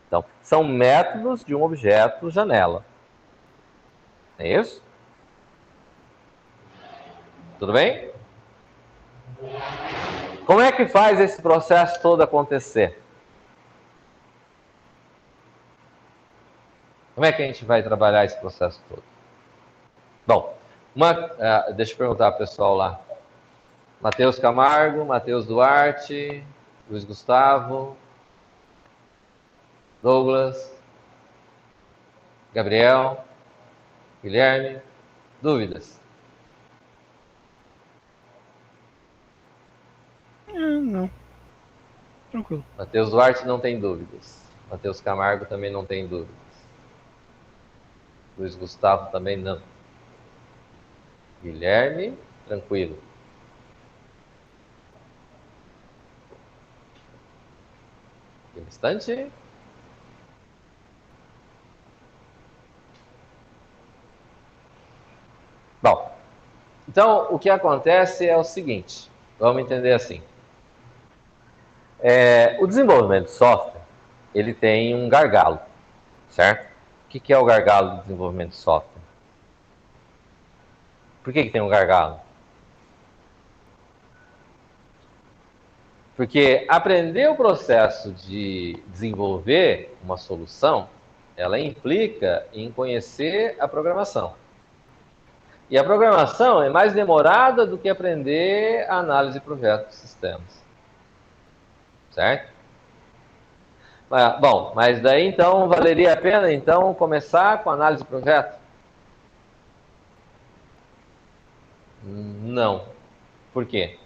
Então, são métodos de um objeto janela. É isso? Tudo bem? Como é que faz esse processo todo acontecer? Como é que a gente vai trabalhar esse processo todo? Bom, deixa eu perguntar pro pessoal lá. Matheus Camargo, Matheus Duarte, Luiz Gustavo, Douglas, Gabriel, Guilherme, dúvidas? Não. Tranquilo. Matheus Duarte não tem dúvidas. Matheus Camargo também não tem dúvidas. Luiz Gustavo também não. Guilherme, tranquilo. Tem bastante? Bom, então o que acontece é o seguinte, vamos entender assim. O desenvolvimento de software, ele tem um gargalo, certo? O que é o gargalo do desenvolvimento de software? Por que tem um gargalo? Porque aprender o processo de desenvolver uma solução, ela implica em conhecer a programação. E a programação é mais demorada do que aprender a análise de projetos de sistemas. Certo? Bom, mas daí então valeria a pena então começar com a análise de projeto? Não. Por quê?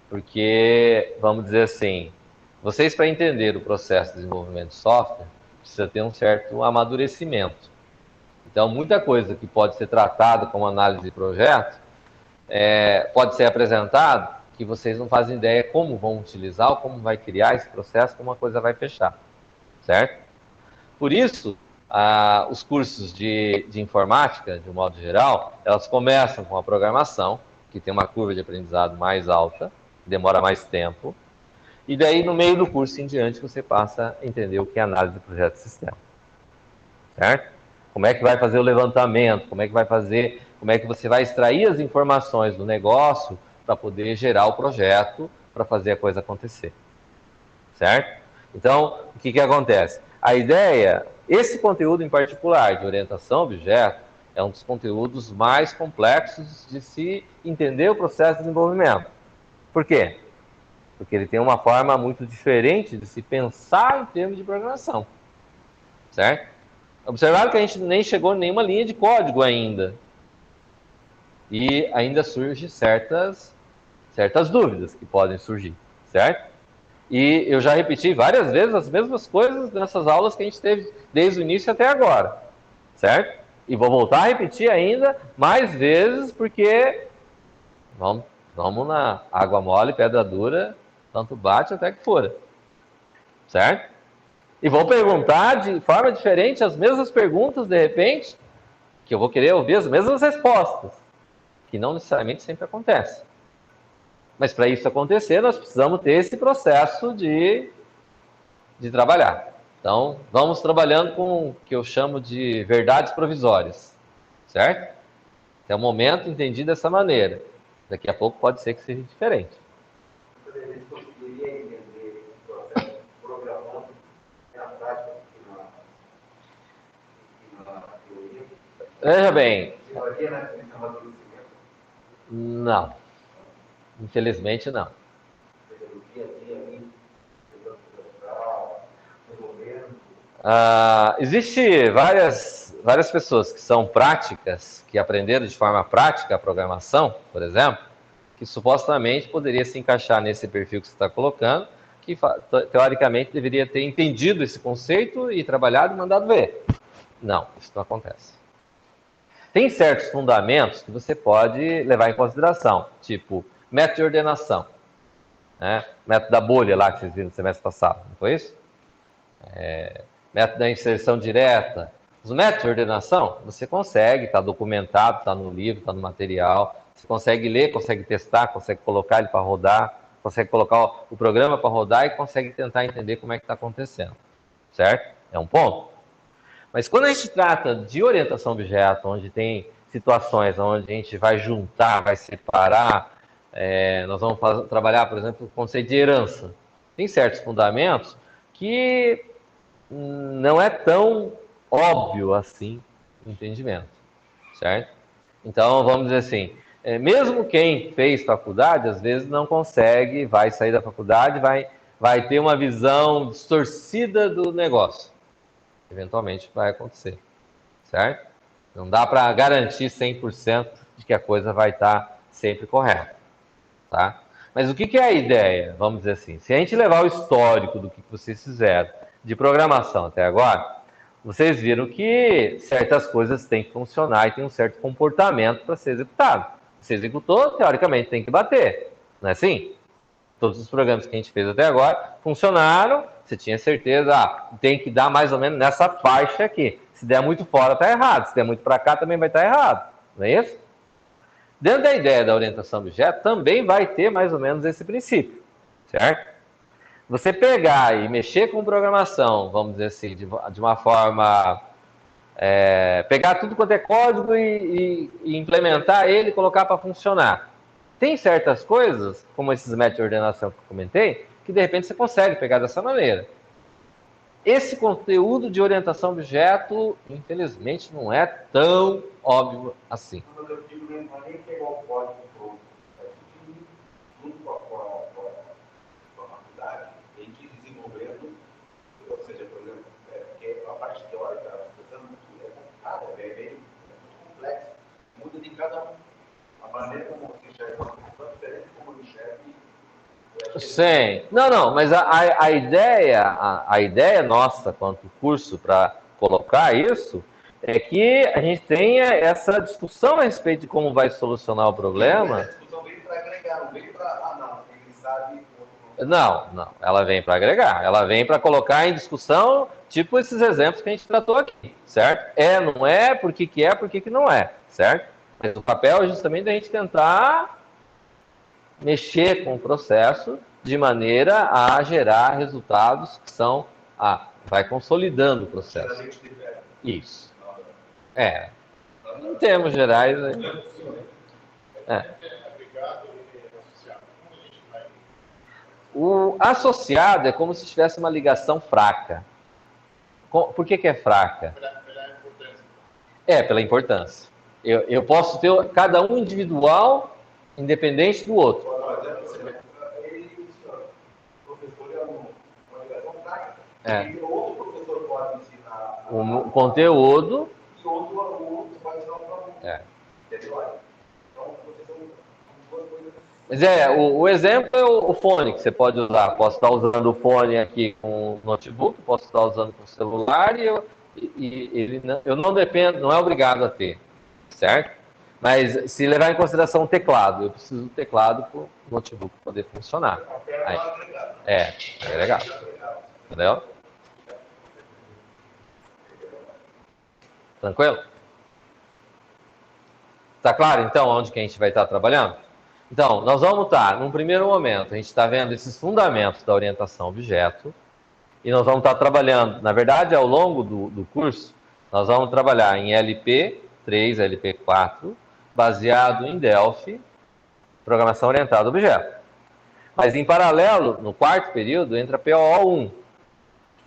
Porque, vamos dizer assim, vocês para entender o processo de desenvolvimento de software, precisa ter um certo amadurecimento. Então, muita coisa que pode ser tratada como análise de projeto, pode ser apresentado que vocês não fazem ideia como vão utilizar, ou como vai criar esse processo, como a coisa vai fechar, certo? Por isso, os cursos de informática, de um modo geral, elas começam com a programação, que tem uma curva de aprendizado mais alta, demora mais tempo, e daí no meio do curso em diante você passa a entender o que é análise de projeto de sistema, certo? Como é que vai fazer o levantamento, como é que você vai extrair as informações do negócio para poder gerar o projeto, para fazer a coisa acontecer, certo? Então, o que acontece? A ideia, esse conteúdo em particular de orientação a objeto, é um dos conteúdos mais complexos de se entender o processo de desenvolvimento. Por quê? Porque ele tem uma forma muito diferente de se pensar em termos de programação, certo? Observaram que a gente nem chegou em nenhuma linha de código ainda. E ainda surgem certas dúvidas que podem surgir, certo? E eu já repeti várias vezes as mesmas coisas nessas aulas que a gente teve desde o início até agora, certo? E vou voltar a repetir ainda mais vezes, porque vamos na água mole, pedra dura, tanto bate até que fura, certo? E vou perguntar de forma diferente as mesmas perguntas, de repente, que eu vou querer ouvir as mesmas respostas, que não necessariamente sempre acontece. Mas para isso acontecer, nós precisamos ter esse processo de trabalhar. Então, vamos trabalhando com o que eu chamo de verdades provisórias, certo? Até o momento entendi dessa maneira. Daqui a pouco pode ser que seja diferente. Você conseguiria entender o processo programando na prática e na teoria? Veja bem. Teoria na amadurecimento? Não. Infelizmente, não. Do dia a dia ali, Existe várias pessoas que são práticas, que aprenderam de forma prática a programação, por exemplo, que supostamente poderia se encaixar nesse perfil que você está colocando, que teoricamente deveria ter entendido esse conceito e trabalhado e mandado ver. Não, isso não acontece. Tem certos fundamentos que você pode levar em consideração, tipo método de ordenação, né? Método da bolha lá que vocês viram no semestre passado, não foi isso? Método da inserção direta. Os métodos de ordenação, você consegue, está documentado, está no livro, está no material, você consegue ler, consegue testar, consegue colocar ele para rodar, consegue colocar o programa para rodar e consegue tentar entender como é que está acontecendo, certo? É um ponto. Mas quando a gente trata de orientação a objeto, onde tem situações onde a gente vai juntar, vai separar, nós vamos trabalhar, por exemplo, o conceito de herança. Tem certos fundamentos que não é tão óbvio assim o entendimento, certo? Então, vamos dizer assim, mesmo quem fez faculdade, às vezes não consegue, vai sair da faculdade, vai ter uma visão distorcida do negócio. Eventualmente vai acontecer, certo? Não dá para garantir 100% de que a coisa vai estar sempre correta, tá? Mas o que é a ideia? Vamos dizer assim, se a gente levar o histórico do que vocês fizeram de programação até agora, vocês viram que certas coisas têm que funcionar e tem um certo comportamento para ser executado. Se executou, teoricamente tem que bater, não é assim? Todos os programas que a gente fez até agora funcionaram, você tinha certeza, tem que dar mais ou menos nessa faixa aqui. Se der muito fora, está errado. Se der muito para cá, também vai estar errado. Não é isso? Dentro da ideia da orientação a objeto, também vai ter mais ou menos esse princípio, certo? Você pegar e mexer com programação, vamos dizer assim, de uma forma... pegar tudo quanto é código e implementar ele e colocar para funcionar. Tem certas coisas, como esses métodos de ordenação que eu comentei, que de repente você consegue pegar dessa maneira. Esse conteúdo de orientação a objeto, infelizmente, não é tão óbvio assim. Mas eu digo, não é nem pegar o código pronto. É que, junto com a faculdade, tem que ir desenvolvendo, ou seja, por exemplo, porque a parte teórica, é complicada, é muito complexa. Muda de cada um. A maneira como você enxerga uma coisa é diferente como eu enxergo. Sim. Não, mas a ideia nossa, quanto curso, para colocar isso, é que a gente tenha essa discussão a respeito de como vai solucionar o problema. A discussão veio para agregar, não veio para, não, ele sabe... Não, ela vem para agregar, ela vem para colocar em discussão, tipo esses exemplos que a gente tratou aqui, certo? Não é, por que é, por que não é, certo? Mas o papel é justamente da gente tentar mexer com o processo de maneira a gerar resultados que são, vai consolidando o processo. Isso. Em termos gerais, o associado é como se tivesse uma ligação fraca. Por que é fraca? Pela importância. Eu posso ter cada um individual, independente do outro. E outro professor pode ensinar o conteúdo. E outro aluno pode ensinar para aluno. Entendeu? Então, Mas o exemplo é o fone que você pode usar. Posso estar usando o fone aqui com o notebook, posso estar usando com o celular eu não dependo, não é obrigado a ter, certo? Mas se levar em consideração o teclado, eu preciso do teclado para o notebook poder funcionar. Aí, é legal. Entendeu? Tranquilo? Tá claro, então, onde que a gente vai estar trabalhando? Então, nós vamos estar, num primeiro momento, a gente está vendo esses fundamentos da orientação a objeto, e nós vamos estar trabalhando, na verdade, ao longo do curso, nós vamos trabalhar em LP3, LP4, baseado em Delphi, programação orientada a objeto. Mas, em paralelo, no quarto período, entra POO1,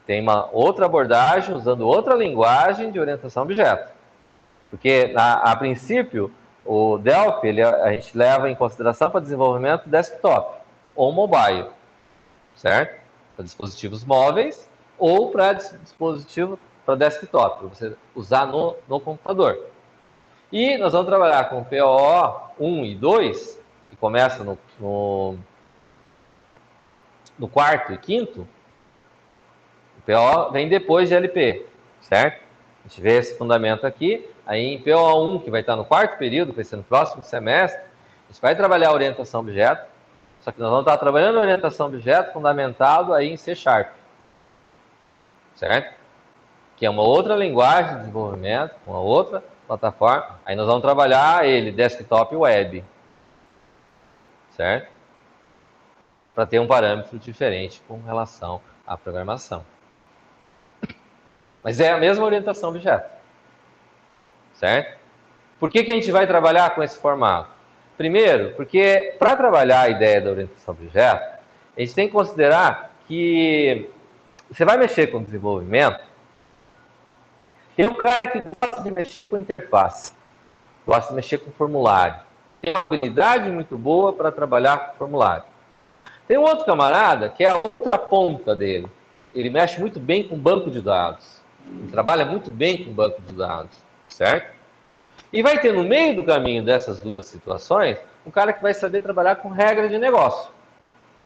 tem uma outra abordagem, usando outra linguagem de orientação a objeto. Porque, a princípio, o Delphi, a gente leva em consideração para desenvolvimento desktop ou mobile, certo? Para dispositivos móveis ou para dispositivo para desktop, para você usar no computador. E nós vamos trabalhar com POO 1 e 2, que começa no quarto e quinto. O PO vem depois de LP, certo? A gente vê esse fundamento aqui. Aí em PO1, que vai estar no quarto período, vai ser no próximo semestre, a gente vai trabalhar a orientação a objeto, só que nós vamos estar trabalhando a orientação a objeto fundamentado aí em C#, certo? Que é uma outra linguagem de desenvolvimento, uma outra plataforma. Aí nós vamos trabalhar ele desktop e web, certo? Para ter um parâmetro diferente com relação à programação. Mas é a mesma orientação a objeto, certo? Por que a gente vai trabalhar com esse formato? Primeiro, porque para trabalhar a ideia da orientação a objeto, a gente tem que considerar que você vai mexer com desenvolvimento, tem um cara que gosta de mexer com interface. gosta de mexer com formulário. Tem uma habilidade muito boa para trabalhar com formulário. Tem um outro camarada que é a outra ponta dele. Ele mexe muito bem com banco de dados. Ele trabalha muito bem com banco de dados, certo? E vai ter no meio do caminho dessas duas situações um cara que vai saber trabalhar com regra de negócio.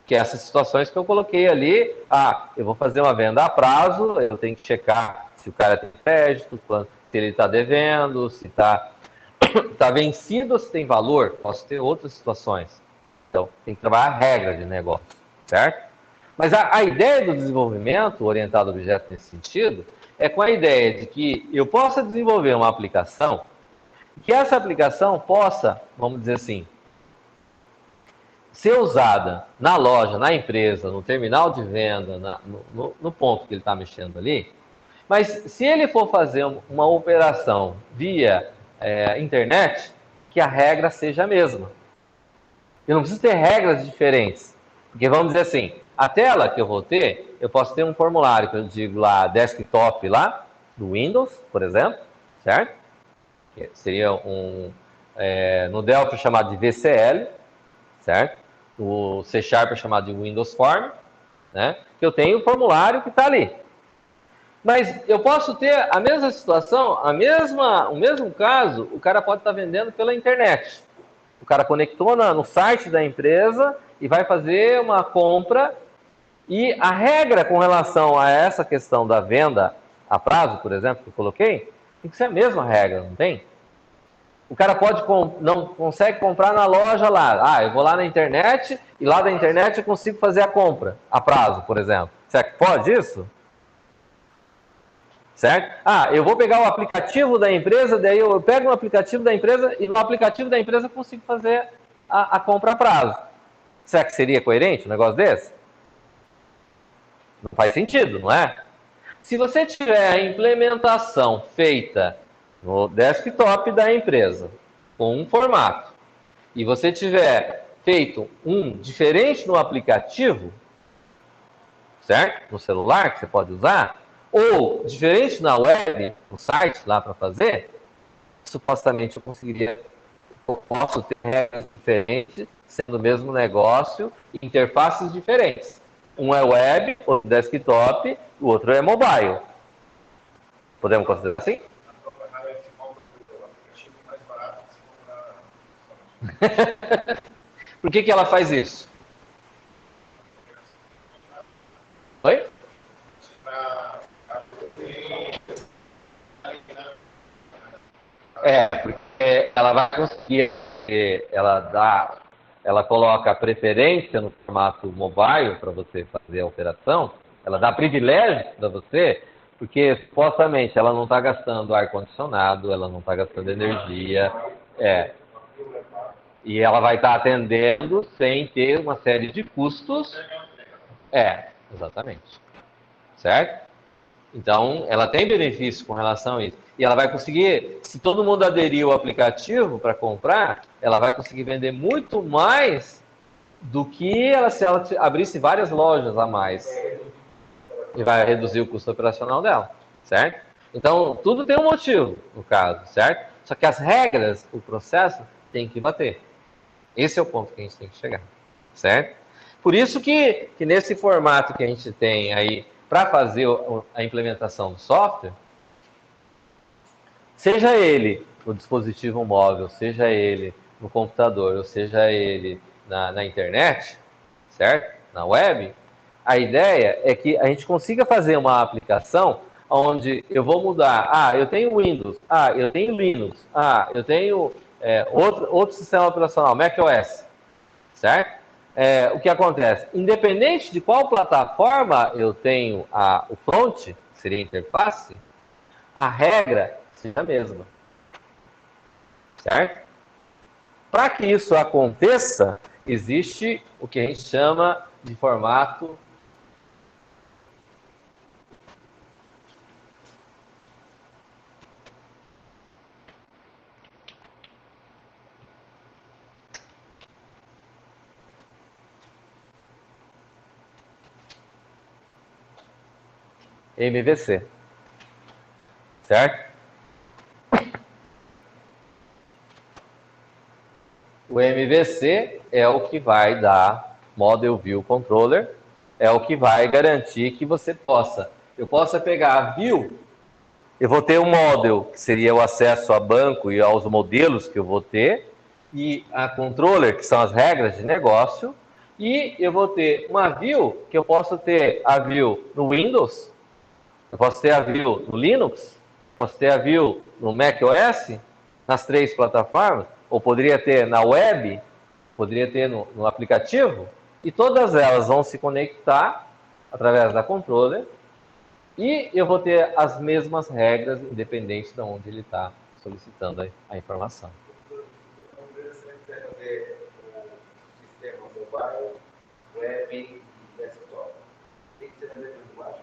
Que é essas situações que eu coloquei ali. Ah, eu vou fazer uma venda a prazo, eu tenho que checar se o cara tem crédito, se ele está devendo, se está vencido ou se tem valor. Posso ter outras situações. Então, tem que trabalhar a regra de negócio, certo? Mas a ideia do desenvolvimento orientado a objeto nesse sentido é com a ideia de que eu possa desenvolver uma aplicação, que essa aplicação possa, vamos dizer assim, ser usada na loja, na empresa, no terminal de venda, no ponto que ele está mexendo ali. Mas se ele for fazer uma operação via internet, que a regra seja a mesma. E não precisa ter regras diferentes. Porque vamos dizer assim, a tela que eu vou ter, eu posso ter um formulário que eu digo lá, desktop lá, do Windows, por exemplo, certo? Que seria no Delphi chamado de VCL, certo? O C# é chamado de Windows Form, né? Que eu tenho o formulário que está ali. Mas eu posso ter a mesma situação, o mesmo caso, o cara pode estar vendendo pela internet. O cara conectou no site da empresa e vai fazer uma compra. E a regra com relação a essa questão da venda a prazo, por exemplo, que eu coloquei, tem que ser a mesma regra, não tem? O cara não consegue comprar na loja lá. Ah, eu vou lá na internet e lá da internet eu consigo fazer a compra a prazo, por exemplo. Será que pode isso? Certo? Ah, eu vou pegar o aplicativo da empresa, daí eu pego o aplicativo da empresa e no aplicativo da empresa eu consigo fazer a compra a prazo. Será que seria coerente um negócio desse? Não faz sentido, não é? Se você tiver a implementação feita no desktop da empresa, com um formato, e você tiver feito um diferente no aplicativo, certo? No celular, que você pode usar, ou diferente na web, no site lá para fazer, supostamente eu posso ter regras diferentes, sendo o mesmo negócio, e interfaces diferentes. Um é web, outro desktop, o outro é mobile. Podemos considerar assim? Por que ela faz isso? Oi? Porque ela vai conseguir, ela coloca a preferência no formato mobile para você fazer a operação, ela dá privilégio para você, porque supostamente ela não está gastando ar-condicionado, ela não está gastando energia, e ela vai estar atendendo sem ter uma série de custos. Exatamente. Certo? Então, ela tem benefício com relação a isso. E ela vai conseguir, se todo mundo aderir ao aplicativo para comprar, ela vai conseguir vender muito mais do que se ela abrisse várias lojas a mais. E vai reduzir o custo operacional dela, certo? Então, tudo tem um motivo, no caso, certo? Só que as regras, o processo, tem que bater. Esse é o ponto que a gente tem que chegar, certo? Por isso que nesse formato que a gente tem aí, para fazer a implementação do software, seja ele no dispositivo móvel, seja ele no computador, ou seja ele na internet, certo? Na web, a ideia é que a gente consiga fazer uma aplicação onde eu vou mudar. Ah, eu tenho Windows. Ah, eu tenho Linux. Ah, eu tenho outro sistema operacional, macOS, certo? O que acontece? Independente de qual plataforma eu tenho o front, que seria a interface, a regra seja a mesma. Certo? Para que isso aconteça, existe o que a gente chama de formato MVC. Certo? O MVC é o que vai dar Model View Controller, é o que vai garantir que você possa. Eu possa pegar a view, eu vou ter um model, que seria o acesso a banco e aos modelos que eu vou ter, e a controller, que são as regras de negócio, e eu vou ter uma view, que eu posso ter a view no Windows, eu posso ter a view no Linux, posso ter a view no macOS, nas 3 plataformas, ou poderia ter na web, poderia ter no aplicativo, e todas elas vão se conectar através da controller, e eu vou ter as mesmas regras, independente de onde ele está solicitando a informação. Então, se você quiser fazer o sistema mobile, web e desktop, tem que ser na mesma linguagem?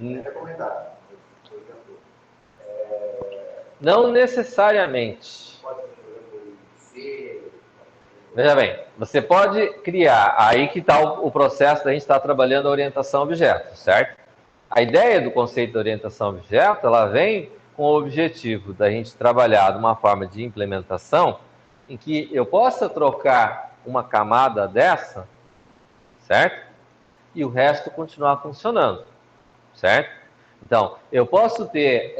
É recomendado, por exemplo. Não necessariamente. Pode ser, por exemplo, C. Veja bem, você pode criar, aí que está o processo da gente estar trabalhando a orientação a objeto, certo? A ideia do conceito de orientação a objeto, ela vem com o objetivo da gente trabalhar de uma forma de implementação em que eu possa trocar uma camada dessa, certo? E o resto continuar funcionando, certo? Então, eu posso ter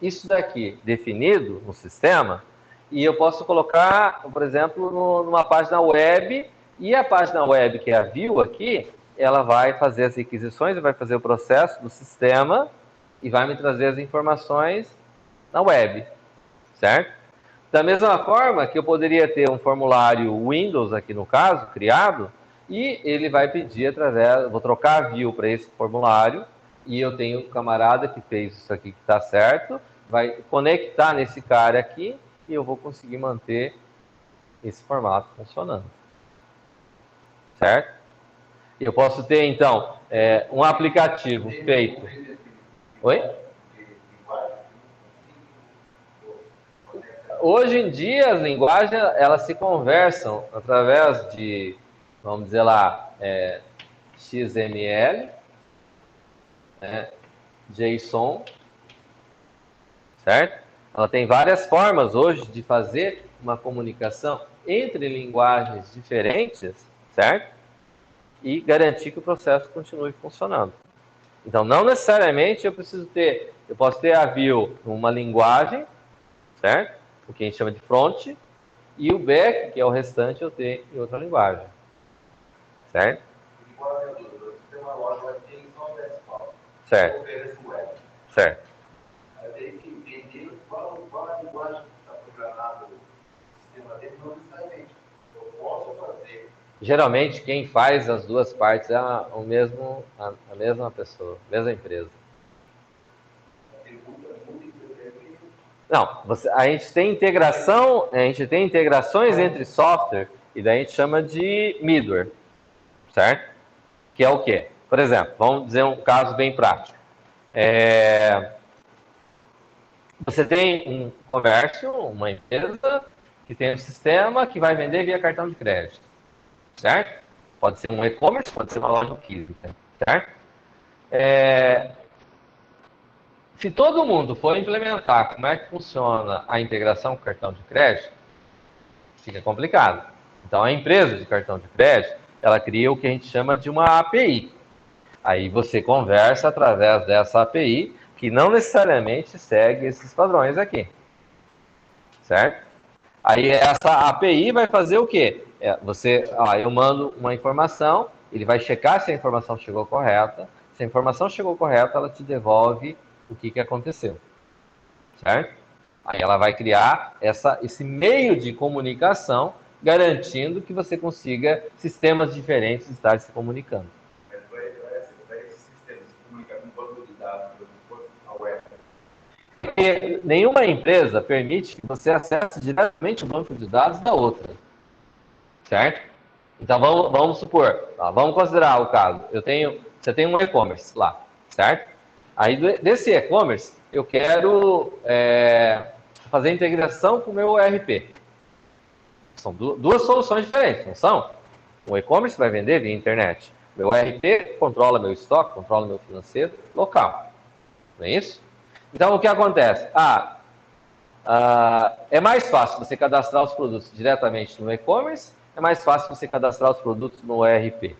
isso daqui definido no sistema e eu posso colocar, por exemplo, numa página web, e a página web, que é a view aqui, ela vai fazer as requisições, vai fazer o processo do sistema e vai me trazer as informações na web, certo? Da mesma forma que eu poderia ter um formulário Windows, aqui no caso, criado, e ele vai pedir através, vou trocar a view para esse formulário, e eu tenho um camarada que fez isso aqui que está certo, vai conectar nesse cara aqui, e eu vou conseguir manter esse formato funcionando. Certo? Eu posso ter, então, um aplicativo feito... Oi? Hoje em dia, as linguagens, elas se conversam através de, vamos dizer lá, XML, JSON, certo? Ela tem várias formas hoje de fazer uma comunicação entre linguagens diferentes, certo? E garantir que o processo continue funcionando. Então, não necessariamente eu posso ter a view numa linguagem, certo? O que a gente chama de front, e o back, que é o restante, eu tenho em outra linguagem, certo? Você tem uma loja web tem só o desktop. Certo. Certo. Aí tem que entender qual a linguagem que está programada no sistema dele, não necessariamente. Eu posso fazer. Geralmente, quem faz as duas partes é a mesma pessoa, a mesma empresa. Não, a gente tem integração, a gente tem integrações entre software e daí a gente chama de middleware, certo? Que é o quê? Por exemplo, vamos dizer um caso bem prático. Você tem um comércio, uma empresa que tem um sistema que vai vender via cartão de crédito, certo? Pode ser um e-commerce, pode ser uma loja física, certo? Se todo mundo for implementar como é que funciona a integração com cartão de crédito, fica complicado. Então, a empresa de cartão de crédito, ela cria o que a gente chama de uma API. Aí você conversa através dessa API, que não necessariamente segue esses padrões aqui, certo? Aí essa API vai fazer o quê? Eu mando uma informação, ele vai checar se a informação chegou correta. Se a informação chegou correta, ela te devolve o que aconteceu, certo? Aí ela vai criar esse meio de comunicação, garantindo que você consiga sistemas diferentes estar se comunicando. Mas esse sistema se comunica com banco de dados, na web. Porque nenhuma empresa permite que você acesse diretamente o banco de dados da outra, certo? Então vamos supor, vamos considerar o caso. Você tem um e-commerce lá, certo? Aí desse e-commerce eu quero fazer integração com o meu ERP. São duas soluções diferentes, não são? O e-commerce vai vender via internet. Meu ERP controla meu estoque, controla meu financeiro local. Não é isso? Então, o que acontece? É mais fácil você cadastrar os produtos diretamente no e-commerce, é mais fácil você cadastrar os produtos no ERP.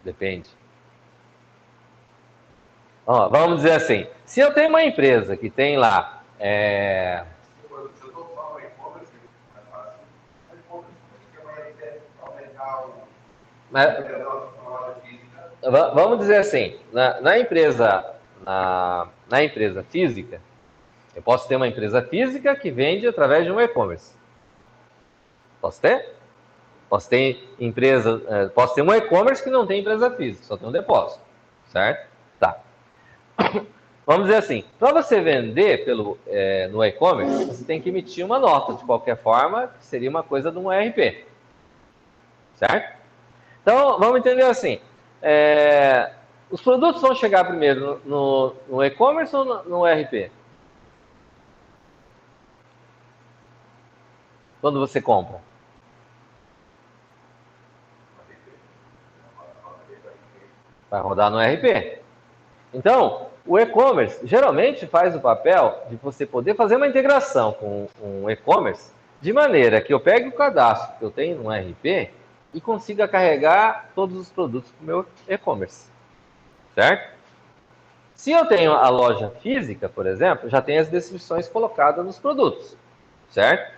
Depende. Ó, vamos dizer assim, se eu tenho uma empresa que tem lá... Se eu estou falando e-commerce, é fácil. E-commerce, porque vai aumentar a loja física. Vamos dizer assim, na empresa física, eu posso ter uma empresa física que vende através de um e-commerce. Posso ter? Posso ter um e-commerce que não tem empresa física, só tem um depósito, certo? Tá. Vamos dizer assim, para você vender no e-commerce, você tem que emitir uma nota de qualquer forma, que seria uma coisa de um ERP, certo? Então, vamos entender assim, os produtos vão chegar primeiro no e-commerce ou no ERP? Quando você compra? Vai rodar no ERP. Então, o e-commerce geralmente faz o papel de você poder fazer uma integração com um e-commerce de maneira que eu pegue o cadastro que eu tenho no ERP e consiga carregar todos os produtos para o meu e-commerce, certo? Se eu tenho a loja física, por exemplo, já tem as descrições colocadas nos produtos, certo?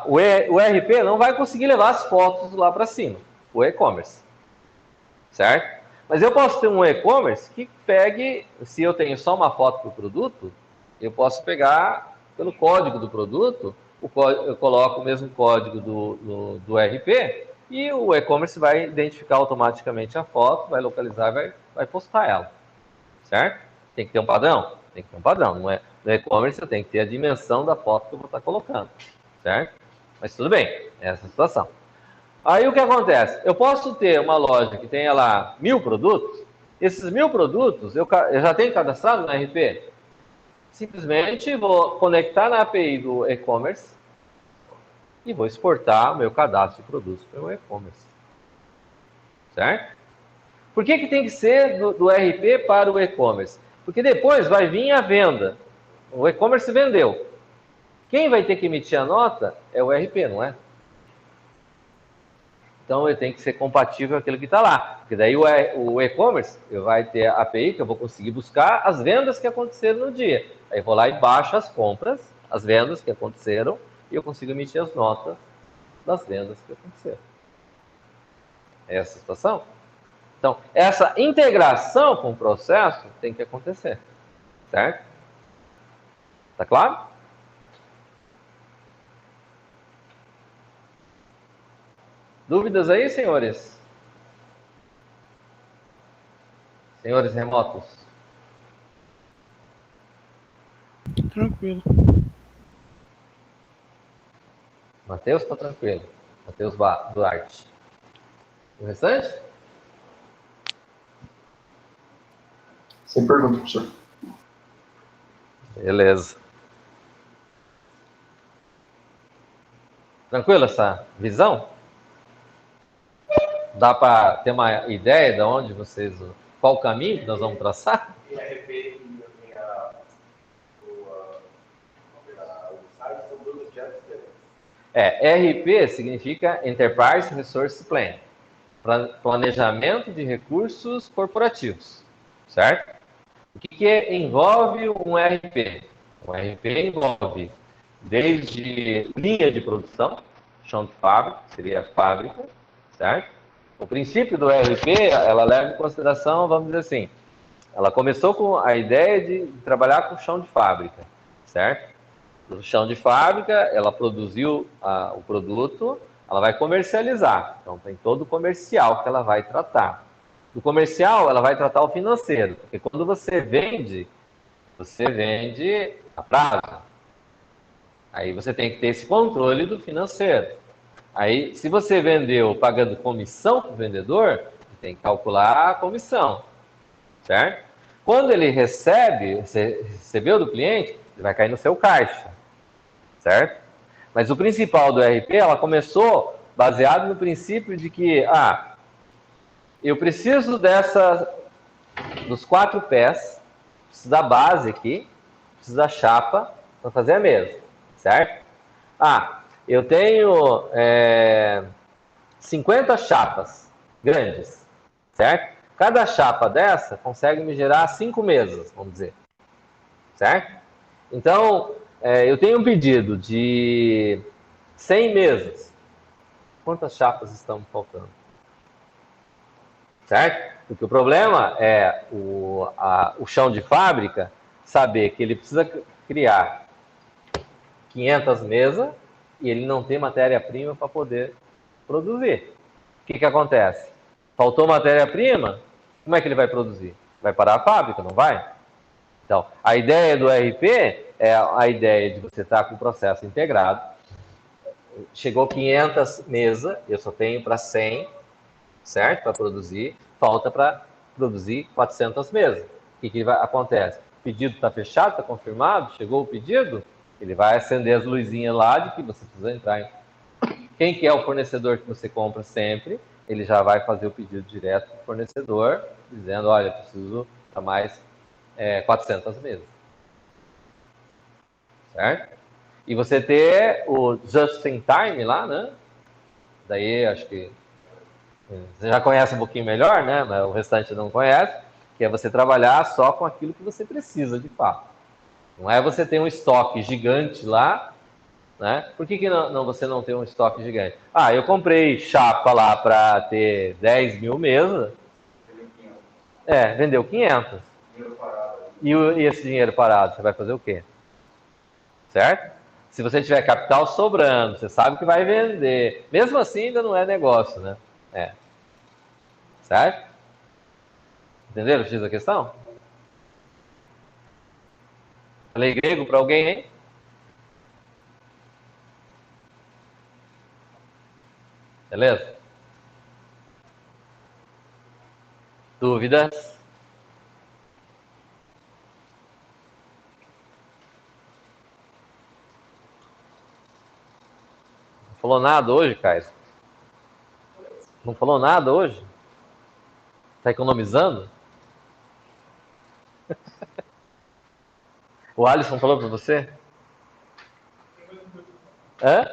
O ERP não vai conseguir levar as fotos lá para cima, o e-commerce, certo? Mas eu posso ter um e-commerce que pegue, se eu tenho só uma foto do produto, eu posso pegar pelo código do produto, eu coloco o mesmo código do ERP e o e-commerce vai identificar automaticamente a foto, vai localizar e vai postar ela, certo? Tem que ter um padrão? Tem que ter um padrão. No e-commerce eu tenho que ter a dimensão da foto que eu vou estar colocando, certo? Mas tudo bem, essa é a situação. Aí o que acontece? Eu posso ter uma loja que tenha lá 1000 produtos, esses 1000 produtos eu já tenho cadastrado no ERP? Simplesmente vou conectar na API do e-commerce e vou exportar o meu cadastro de produtos para o e-commerce. Certo? Por que tem que ser do ERP para o e-commerce? Porque depois vai vir a venda. O e-commerce vendeu. Quem vai ter que emitir a nota é o ERP, não é? Então, eu tenho que ser compatível com aquilo que está lá. Porque daí o e-commerce vai ter a API que eu vou conseguir buscar as vendas que aconteceram no dia. Aí eu vou lá e baixo as compras, as vendas que aconteceram, e eu consigo emitir as notas das vendas que aconteceram. É essa a situação? Então, essa integração com o processo tem que acontecer. Certo? Tá claro? Dúvidas aí, senhores? Senhores remotos? Tranquilo. Matheus está tranquilo. Matheus Duarte. O restante? Sem pergunta, professor. Beleza. Tranquilo essa visão? Dá para ter uma ideia de onde qual o caminho que nós vamos traçar? E ERP tem o site são dois objetos diferentes. ERP significa Enterprise Resource Plan, planejamento de recursos corporativos, certo? O que envolve um ERP? Um ERP envolve desde linha de produção, chão de fábrica, seria a fábrica, certo? O princípio do ERP, ela leva em consideração, vamos dizer assim, ela começou com a ideia de trabalhar com chão de fábrica, certo? No chão de fábrica, ela produziu o produto, ela vai comercializar. Então, tem todo o comercial que ela vai tratar. Do comercial, ela vai tratar o financeiro, porque quando você vende a prazo. Aí você tem que ter esse controle do financeiro. Aí, se você vendeu pagando comissão para o vendedor, tem que calcular a comissão, certo? Quando ele recebeu do cliente, ele vai cair no seu caixa, certo? Mas o principal do ERP, ela começou baseado no princípio de que, eu preciso dos 4 pés preciso da base aqui, preciso da chapa para fazer a mesa, certo? Ah, eu tenho 50 chapas grandes, certo? Cada chapa dessa consegue me gerar 5 mesas, vamos dizer, certo? Então, eu tenho um pedido de 100 mesas. Quantas chapas estão faltando? Certo? Porque o problema é o chão de fábrica saber que ele precisa criar 500 mesas e ele não tem matéria-prima para poder produzir. O que acontece? Faltou matéria-prima, como é que ele vai produzir? Vai parar a fábrica, não vai? Então, a ideia do RP é a ideia de você estar com o processo integrado. Chegou 500 mesas, eu só tenho para 100, certo? Para produzir, falta para produzir 400 mesas. O que acontece? O pedido está fechado, está confirmado, chegou o pedido, ele vai acender as luzinhas lá de que você precisa entrar em... Quem que é o fornecedor que você compra sempre, ele já vai fazer o pedido direto para o fornecedor, dizendo, olha, preciso para mais 400 mesas. Certo? E você ter o just in time lá, né? Daí, acho que você já conhece um pouquinho melhor, né? Mas o restante não conhece, que é você trabalhar só com aquilo que você precisa, de fato. Não é você ter um estoque gigante lá, né? Por que você não tem um estoque gigante? Ah, eu comprei chapa lá para ter 10 mil mesas. Vendeu 500. E esse dinheiro parado, você vai fazer o quê? Certo? Se você tiver capital sobrando, você sabe que vai vender. Mesmo assim, ainda não é negócio, né? Certo? Entenderam o X da questão? Falei grego para alguém, hein? Beleza? Dúvidas? Não falou nada hoje, Caio? Não falou nada hoje? Tá economizando? O Alisson falou para você? Hã?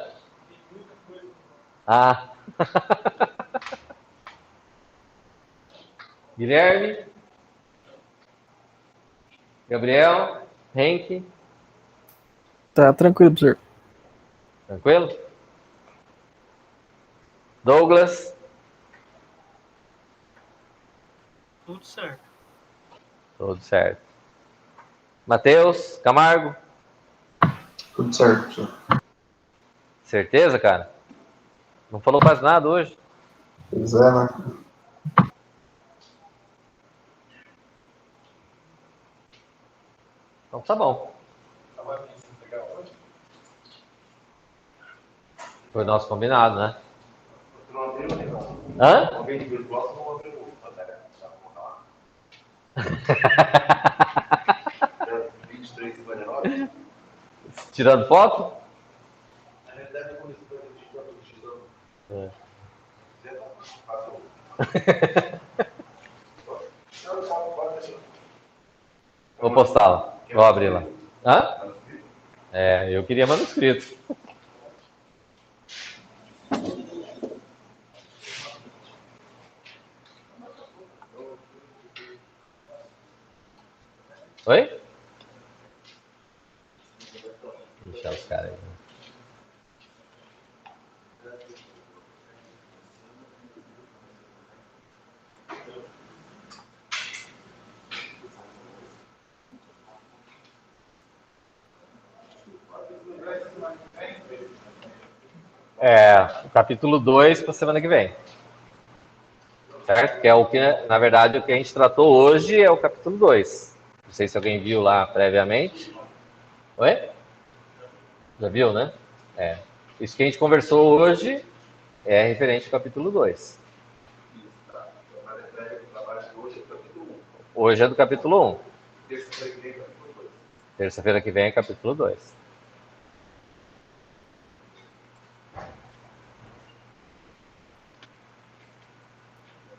Ah. Guilherme? Gabriel? Henk? Tá tranquilo, professor. Tranquilo? Douglas? Tudo certo. Tudo certo. Matheus? Camargo? Tudo certo, professor. Certeza, cara? Não falou quase nada hoje? Pois é, né? Então tá bom. Foi nosso combinado, né? Hã? Tirando foto? Vou postá-la. Vou abrir lá. Hã? Eu queria manuscrito. Oi? Deixa os caras aí. O capítulo 2 para semana que vem. Certo? Que é o que, na verdade, o que a gente tratou hoje é o capítulo 2. Não sei se alguém viu lá previamente. Oi? Já viu, né? Isso que a gente conversou hoje é referente ao capítulo 2. Hoje é do capítulo 1. Terça-feira que vem é capítulo 2.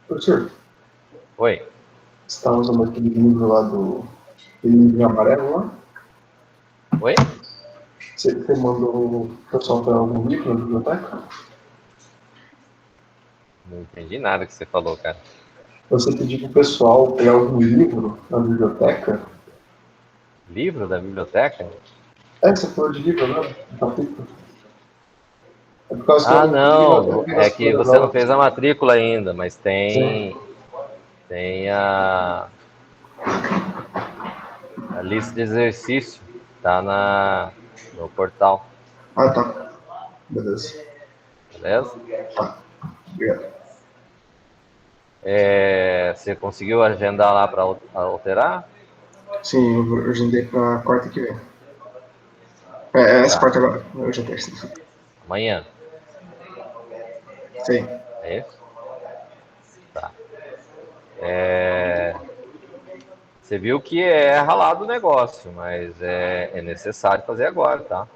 Professor, Oi. você está usando aquele livro lá do Aquele livro amarelo lá? Oi? Você mandou o pessoal para algum livro na biblioteca? Não entendi nada que você falou, cara. Você pediu pro pessoal pegar algum livro na biblioteca? Livro da biblioteca? Você falou de livro, né? Capítulo. É por causa que Ah, eu fui não. ver É as que coisas você não lá. fez a matrícula ainda, mas Sim. tem a lista de exercício. Tá no portal, Ah, tá. Beleza. beleza? Tá. Obrigado. Você conseguiu agendar lá para alterar? Sim, eu agendei pra quarta que vem. Essa Tá. quarta agora. Hoje é terça. Amanhã, Sim. é isso? Tá. É, Você viu que é ralado o negócio, mas é necessário fazer agora, tá?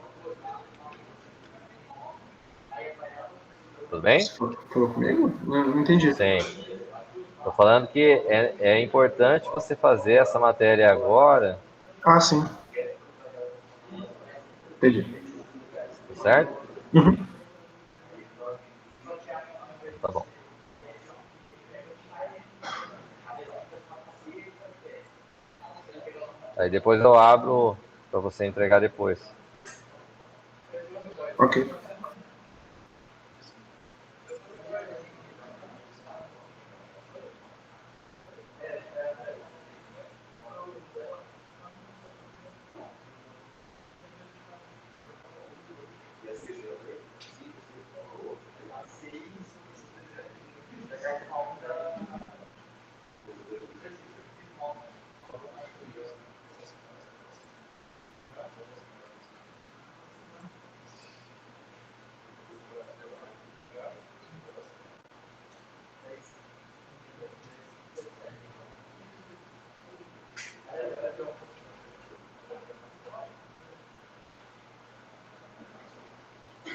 Tudo bem? Você falou comigo? Não entendi. Sim. Tô falando que é importante você fazer essa matéria agora, Ah, sim. Entendi. tá certo? Uhum. Tá bom. Aí depois eu abro para você entregar depois. Ok.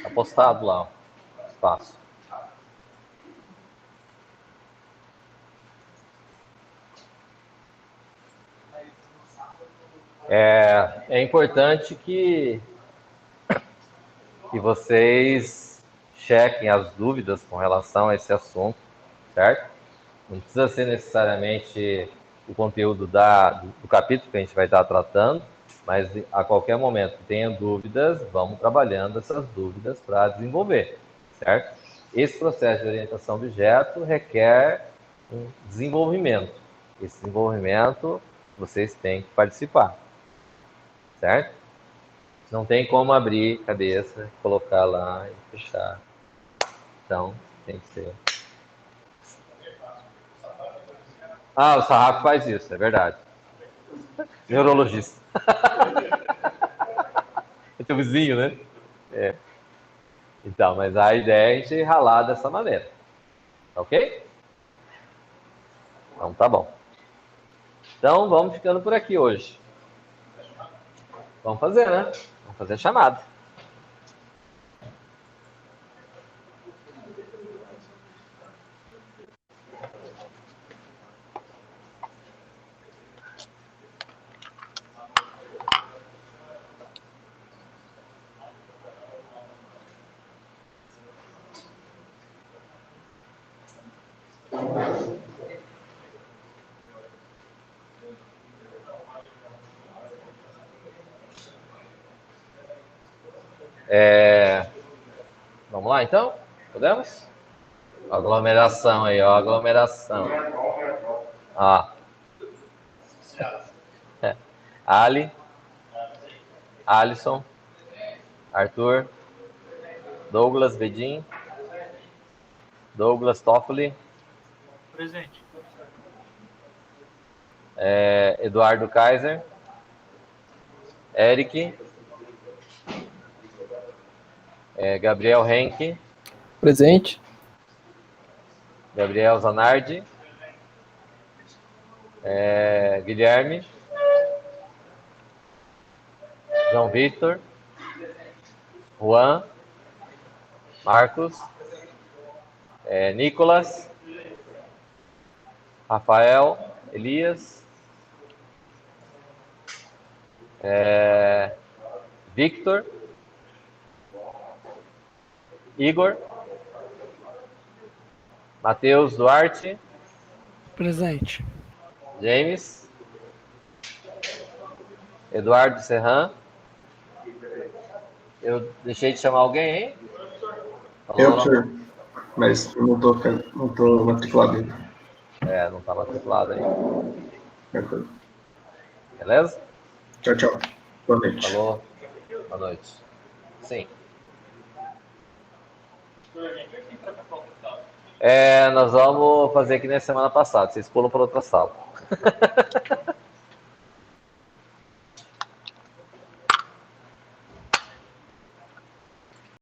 Tá postado lá, ó, espaço. É importante que vocês chequem as dúvidas com relação a esse assunto, certo? Não precisa ser necessariamente o conteúdo do capítulo que a gente vai estar tratando, mas a qualquer momento que tenha dúvidas, vamos trabalhando essas dúvidas para desenvolver, certo? Esse processo de orientação do objeto requer um desenvolvimento. Esse desenvolvimento vocês têm que participar, certo? Não tem como abrir cabeça, colocar lá e fechar. Então, tem que ser. Ah, o Sarrafo faz isso, é verdade. Neurologista. É teu vizinho, né? É. Então, mas a ideia é a gente ralar dessa maneira. Ok? Então tá bom. Então vamos ficando por aqui hoje. Vamos fazer, né? Vamos fazer a chamada. Vamos lá então? Podemos? Aglomeração aí, ó. Aglomeração. Ó. Ali. Alisson. Arthur. Douglas Bedin. Douglas Toffoli. Presente. Eduardo Kaiser. Eric. Gabriel Henke. Presente. Gabriel Zanardi. Guilherme. João Victor. Juan. Marcos. Nicolas. Rafael. Elias. Victor, Igor, Matheus Duarte, Presente. James, Eduardo Serran. Eu deixei de chamar alguém, hein? Eu, senhor. Mas eu não tô matriculado ainda. Não tá matriculado aí. Tranquilo. Beleza? Tchau, tchau. Boa noite. Falou. Boa noite. Sim. Nós vamos fazer aqui na semana passada. Vocês pulam para outra sala.